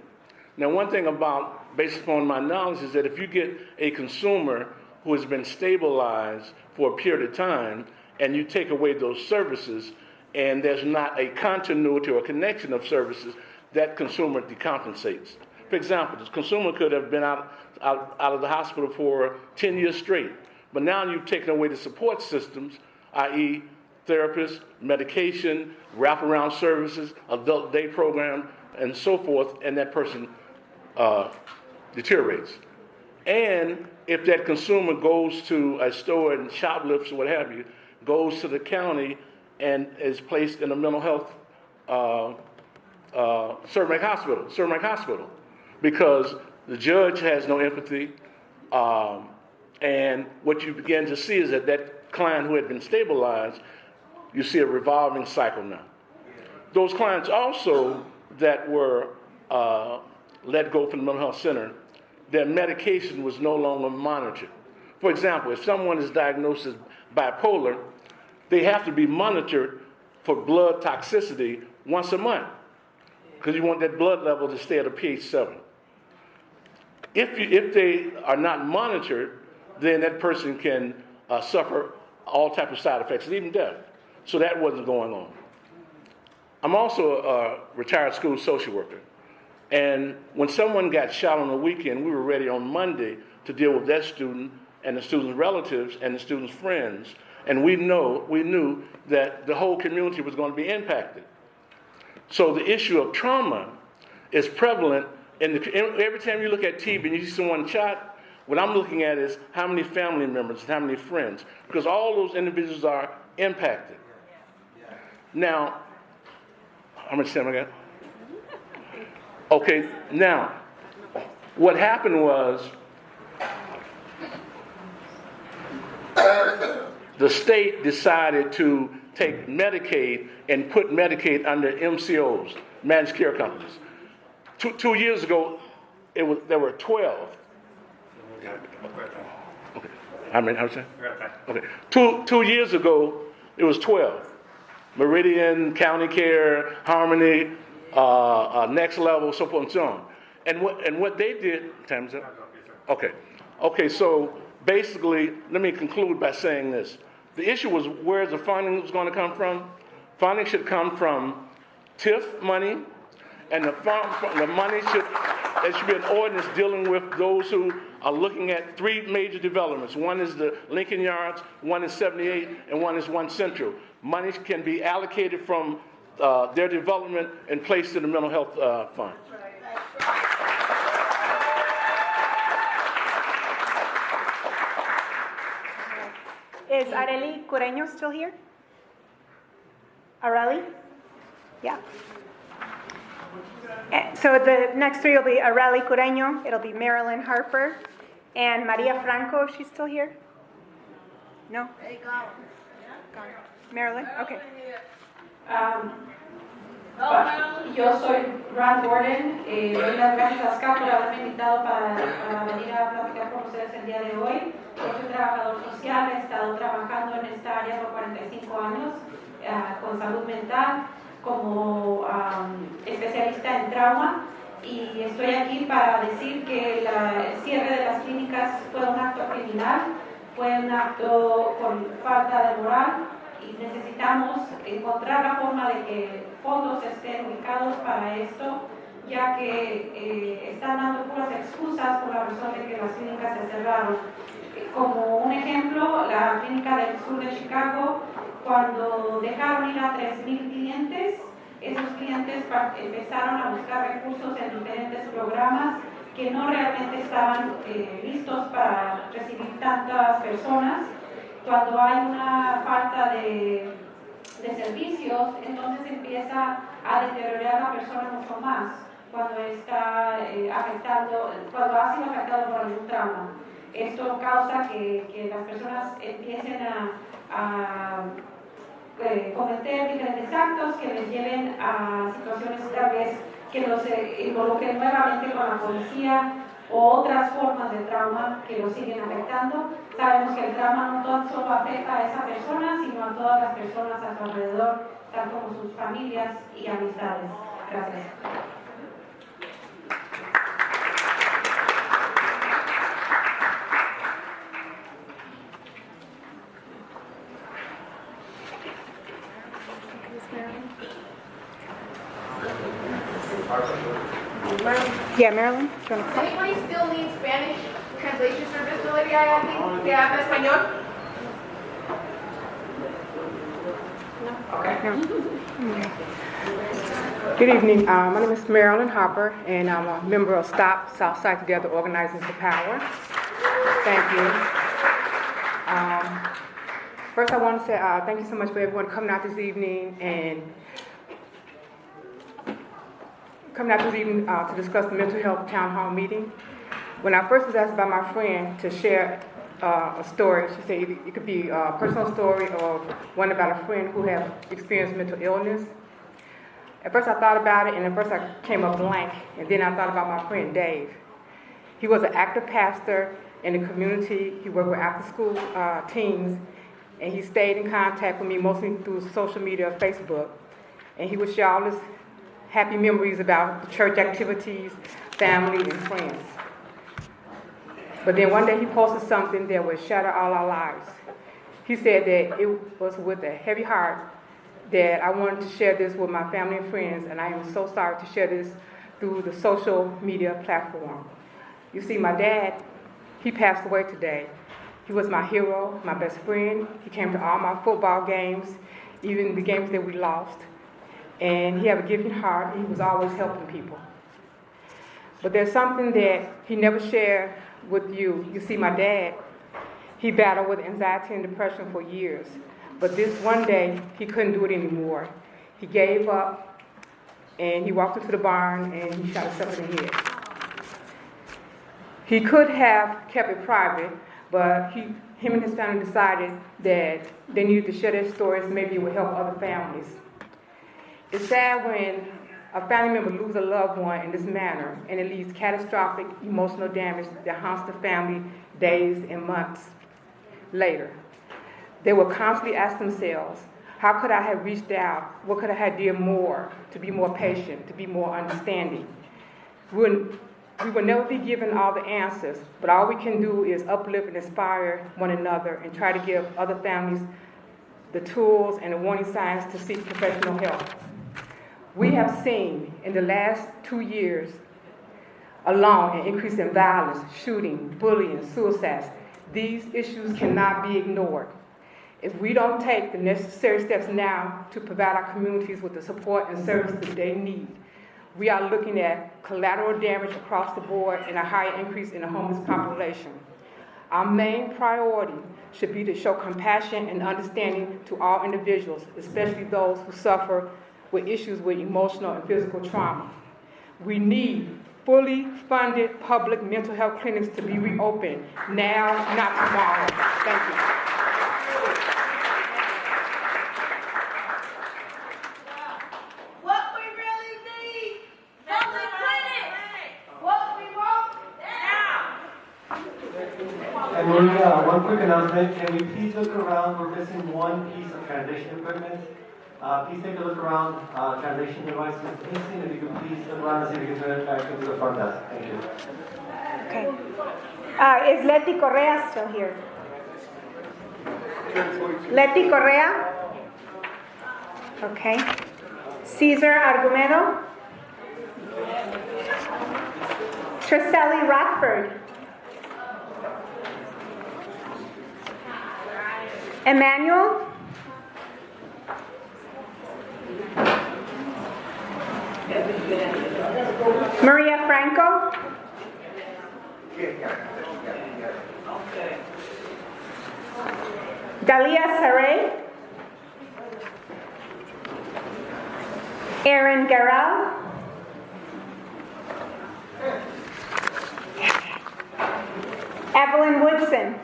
Now, one thing about, based upon my knowledge, is that if you get a consumer who has been stabilized for a period of time and you take away those services and there's not a continuity or connection of services, that consumer decompensates. For example, this consumer could have been out of the hospital for 10 years straight, but now you've taken away the support systems, i.e. therapists, medication, wraparound services, adult day program, and so forth, and that person deteriorates. And if that consumer goes to a store and shoplifts or what have you, goes to the county and is placed in a mental health Cermak Hospital, because the judge has no empathy, and what you begin to see is that that client who had been stabilized, you see a revolving cycle now. Those clients also that were let go from the mental health center, their medication was no longer monitored. For example, if someone is diagnosed as bipolar, they have to be monitored for blood toxicity once a month because you want that blood level to stay at a pH 7. If they are not monitored, then that person can suffer all types of side effects, and even death. So that wasn't going on. I'm also a retired school social worker. And when someone got shot on the weekend, we were ready on Monday to deal with that student and the student's relatives and the student's friends. And we knew that the whole community was going to be impacted. So the issue of trauma is prevalent. Every time you look at TV and you see someone shot, what I'm looking at is how many family members and how many friends, because all those individuals are impacted. Now, how much time I got? Okay, now, what happened was the state decided to take Medicaid and put Medicaid under MCOs, managed care companies. Two years ago, there were 12. Okay. How many? How much? Okay. Two years ago, it was 12. Meridian, County Care, Harmony, Next Level, so forth and so on. And what they did, time's up? Okay, so basically, let me conclude by saying this. The issue was where the funding was going to come from. Funding should come from TIF money, and the money there should be an ordinance dealing with those who are looking at 3 major developments. One is the Lincoln Yards, one is 78, and one is One Central. Money can be allocated from their development and placed in the mental health fund. Is Areli Cureño still here? Areli? Yeah. So the next three will be Arely Cureño, it'll be Marilyn Harper, and Maria Franco, if she's still here. No? Marilyn? Okay. Yo soy Rand Gordon, doy las gracias a SCA por haberme invitado para venir a platicar con ustedes el día de hoy. Yo soy trabajador social, he estado trabajando en esta área por 45 años con salud mental como especialista en trauma y estoy aquí para decir que el cierre de las clínicas fue un acto criminal, fue un acto con falta de moral y necesitamos encontrar la forma de que fondos estén ubicados para esto, ya que están dando puras excusas por la razón de que las clínicas se cerraron. Como un ejemplo, la clínica del sur de Chicago, cuando dejaron ir a 3,000 clientes, esos clientes empezaron a buscar recursos en diferentes programas que no realmente estaban listos para recibir tantas personas. Cuando hay una falta de servicios, entonces empieza a deteriorar la persona mucho más cuando está cuando ha sido afectado por algún trauma. Esto causa que las personas empiecen a cometer diferentes actos que les lleven a situaciones tal vez que los involucren nuevamente con la policía o otras formas de trauma que los siguen afectando. Sabemos que el trauma no solo afecta a esa persona, sino a todas las personas a su alrededor, tal como sus familias y amistades. Gracias. Yeah, Marilyn, do you want to come? Anybody still need Spanish translation service, Valeria? I think que habla español. Good evening. My name is Marilyn Harper, and I'm a member of STOP, Southside Together Organizing for Power. Thank you. First, I want to say thank you so much for everyone coming out this evening to discuss the mental health town hall meeting. When I first was asked by my friend to share a story, she said it could be a personal story or one about a friend who has experienced mental illness. At first I thought about it, and at first I came up blank, and then I thought about my friend Dave. He was an active pastor in the community. He worked with after-school teens, and he stayed in contact with me mostly through social media, Facebook, and he would share all his happy memories about the church activities, family, and friends. But then one day he posted something that would shatter all our lives. He said that it was with a heavy heart that I wanted to share this with my family and friends, and I am so sorry to share this through the social media platform. You see, my dad, he passed away today. He was my hero, my best friend. He came to all my football games, even the games that we lost. And he had a giving heart, and he was always helping people. But there's something that he never shared with you. You see, my dad, he battled with anxiety and depression for years. But this one day, he couldn't do it anymore. He gave up, and he walked into the barn, and he shot himself in the head. He could have kept it private, but him and his family decided that they needed to share their stories. Maybe it would help other families. It's sad when a family member loses a loved one in this manner, and it leaves catastrophic emotional damage that haunts the family days and months later. They will constantly ask themselves, how could I have reached out? What could I have done more to be more patient, to be more understanding? We will never be given all the answers, but all we can do is uplift and inspire one another and try to give other families the tools and the warning signs to seek professional help. We have seen in the last 2 years alone an increase in violence, shooting, bullying, suicides. These issues cannot be ignored. If we don't take the necessary steps now to provide our communities with the support and services they need, we are looking at collateral damage across the board and a higher increase in the homeless population. Our main priority should be to show compassion and understanding to all individuals, especially those who suffer with issues with emotional and physical trauma. We need fully funded public mental health clinics to be reopened now, not tomorrow. Thank you. What we really need, public clinics. What we want now. And Maria, one quick announcement. Can we please look around? We're missing one piece of translation equipment. Please take a look around. Translation device is missing. If you could please look around and see if you can turn it back into the front desk. Thank you. Okay. Is Leti Correa still here? Leti Correa? Okay. Cesar Argumedo? Triseli Rockford? Emmanuel? Maria Franco? Dalia Saray? Aaron Garrell? Evelyn Woodson?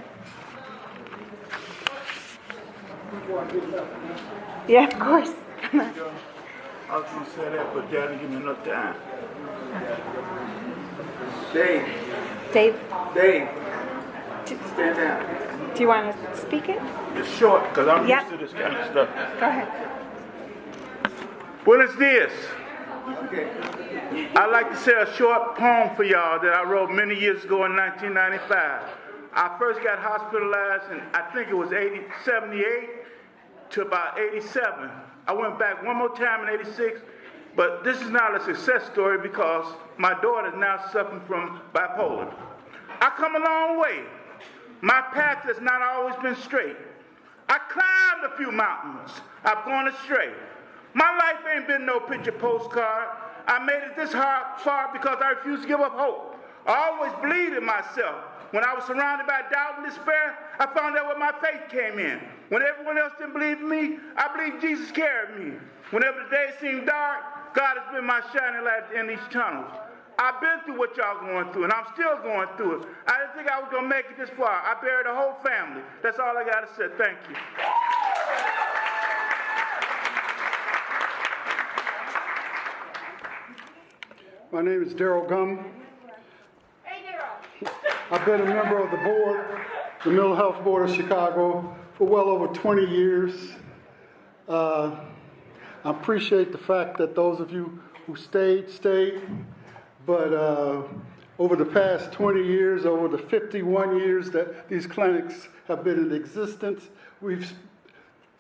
Yeah, of course. I was going to say that, but Dad didn't give me enough time. Dave. Dave? Dave. Stand down. Do you want to speak it? It's short, because I'm Yep. used to this kind of stuff. Go ahead. Buenos dias. I'd like to say a short poem for y'all that I wrote many years ago in 1995. I first got hospitalized in, I think it was 78 to about 87. I went back one more time in 86, but this is not a success story because my daughter is now suffering from bipolar. I come a long way. My path has not always been straight. I climbed a few mountains. I've gone astray. My life ain't been no picture postcard. I made it this far because I refused to give up hope. I always believed in myself. When I was surrounded by doubt and despair, I found out where my faith came in. When everyone else didn't believe in me, I believed Jesus carried me. Whenever the day seemed dark, God has been my shining light at the end of these tunnels. I've been through what y'all going through, and I'm still going through it. I didn't think I was going to make it this far. I buried a whole family. That's all I got to say. Thank you. My name is Darrell Gum. I've been a member of the board, the Mental Health Board of Chicago, for well over 20 years. I appreciate the fact that those of you who stayed. But over the past 20 years, over the 51 years that these clinics have been in existence, we've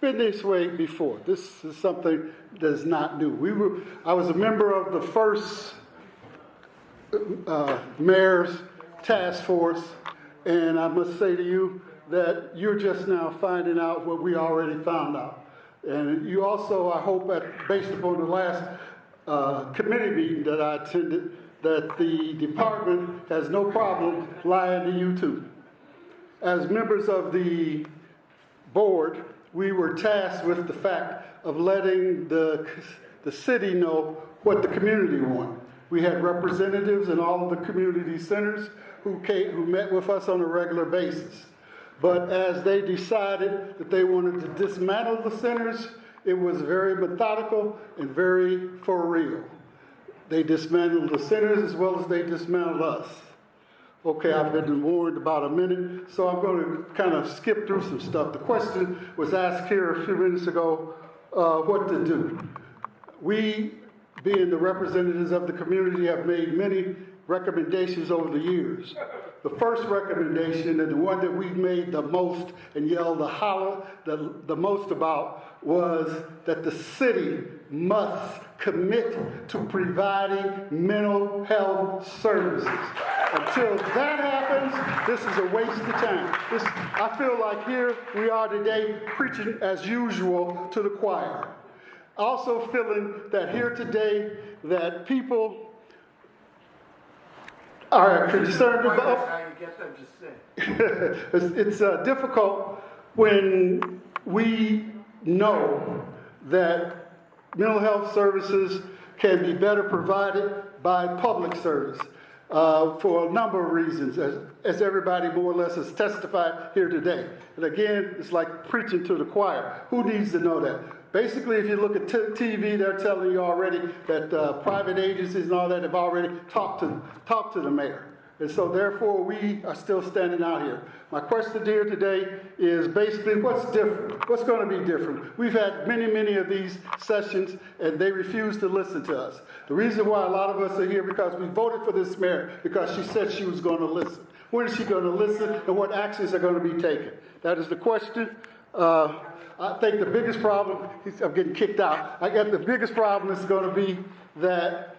been this way before. This is something that is not new. I was a member of the first mayor's task force, and I must say to you that you're just now finding out what we already found out. And you also, I hope, based upon the last committee meeting that I attended, that the department has no problem lying to you too. As members of the board, we were tasked with the fact of letting the city know what the community wanted. We had representatives in all of the community centers who met with us on a regular basis. But as they decided that they wanted to dismantle the centers, it was very methodical and very for real. They dismantled the centers as well as they dismantled us. Okay, I've been warned about a minute, so I'm going to kind of skip through some stuff. The question was asked here a few minutes ago, what to do. We, being the representatives of the community, have made many recommendations over the years. The first recommendation, and the one that we've made the most and yelled the holler the most about, was that the city must commit to providing mental health services. Until that happens, this is a waste of time. I feel like here we are today preaching as usual to the choir. Also feeling that here today that people are concerned about. It's difficult when we know that mental health services can be better provided by public service for a number of reasons, as everybody more or less has testified here today. And again, it's like preaching to the choir. Who needs to know that? Basically, if you look at TV, they're telling you already that private agencies and all that have already talked to the mayor. And so therefore, we are still standing out here. My question here today is basically what's different? What's going to be different? We've had many of these sessions, and they refuse to listen to us. The reason why a lot of us are here because we voted for this mayor because she said she was going to listen. When is she going to listen, and what actions are going to be taken? That is the question. I think the biggest problem, I'm getting kicked out. I guess the biggest problem is going to be that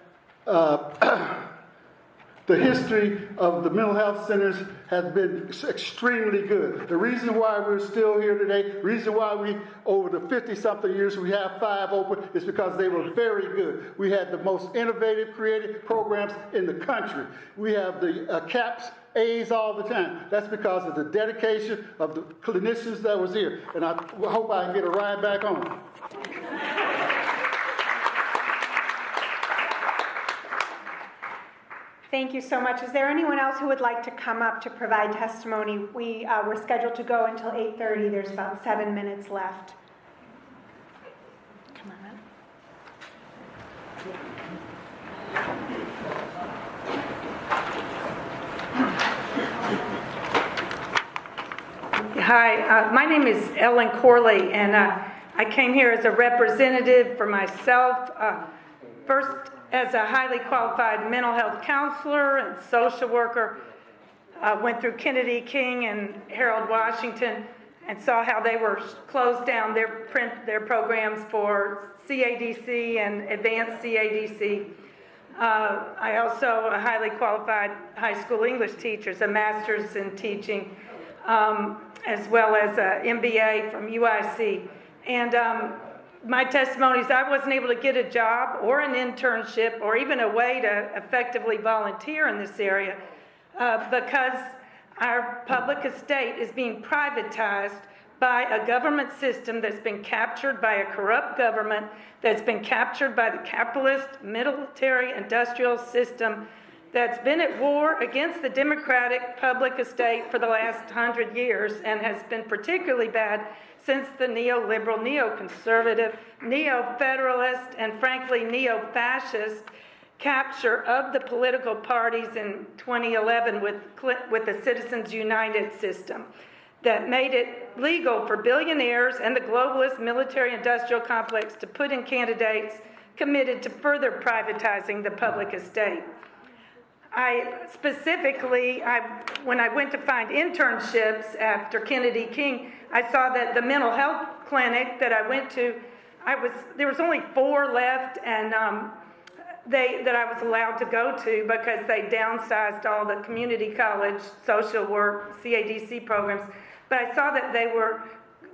the history of the mental health centers has been extremely good. The reason why we're still here today, the reason why we, over the 50-something years, we have 5 open is because they were very good. We had the most innovative, creative programs in the country. We have the CAPS, A's all the time. That's because of the dedication of the clinicians that was here. And I hope I can get a ride back on. Thank you so much. Is there anyone else who would like to come up to provide testimony? We were scheduled to go until 8:30. There's about 7 minutes left. Come on up. Hi, my name is Ellen Corley, and I came here as a representative for myself. First, as a highly qualified mental health counselor and social worker, went through Kennedy King and Harold Washington and saw how they were closed down their programs for CADC and advanced CADC. I also a highly qualified high school English teacher, a master's in teaching, as well as an MBA from UIC. And my testimony is I wasn't able to get a job or an internship or even a way to effectively volunteer in this area because our public estate is being privatized by a government system that's been captured by a corrupt government, that's been captured by the capitalist military industrial system that's been at war against the democratic public estate for the last 100 years and has been particularly bad since the neoliberal, neoconservative, neo-federalist, and frankly neo-fascist capture of the political parties in 2011 with the Citizens United system that made it legal for billionaires and the globalist military-industrial complex to put in candidates committed to further privatizing the public estate. When I went to find internships after Kennedy King, I saw that the mental health clinic that I went to, there was only 4 left, and that I was allowed to go to because they downsized all the community college social work CADC programs. But I saw that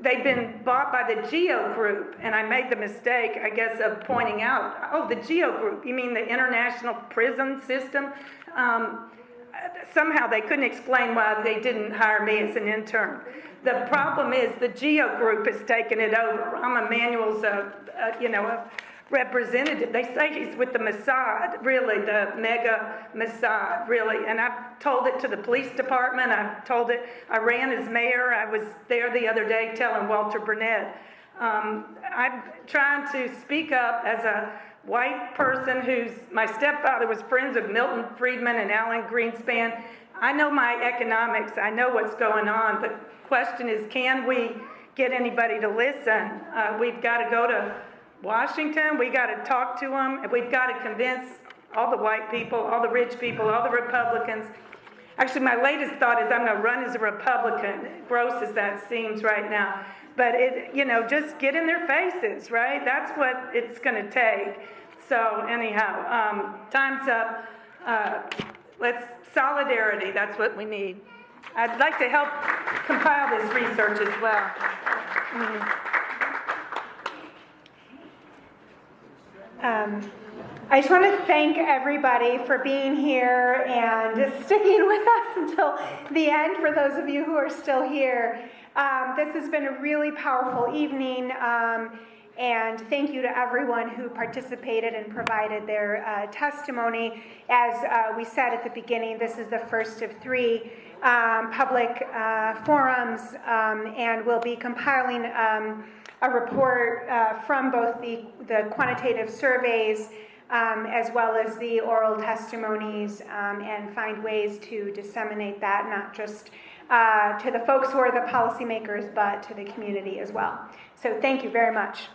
they'd been bought by the GEO Group, and I made the mistake, I guess, of pointing out, oh, the GEO Group, you mean the International Prison System? Somehow they couldn't explain why they didn't hire me as an intern. The problem is the GEO Group has taken it over. Rahm Emanuel's a representative. They say he's with the Mossad, really, the mega Mossad, really. And I've told it to the police department. I've told it, I ran as mayor. I was there the other day telling Walter Burnett. I'm trying to speak up as a white person my stepfather was friends with Milton Friedman and Alan Greenspan. I know my economics. I know what's going on. The question is, can we get anybody to listen? We've got to go to Washington. We got to talk to them. And we've got to convince all the white people, all the rich people, all the Republicans. Actually, my latest thought is I'm going to run as a Republican, gross as that seems right now. But just get in their faces, right? That's what it's going to take. So anyhow, time's up. Solidarity, that's what we need. I'd like to help compile this research as well. I just want to thank everybody for being here and sticking with us until the end, for those of you who are still here. This has been a really powerful evening. And thank you to everyone who participated and provided their testimony. As we said at the beginning, this is the first of 3 public forums, and we'll be compiling a report from both the quantitative surveys as well as the oral testimonies, and find ways to disseminate that, not just to the folks who are the policymakers, but to the community as well. So thank you very much.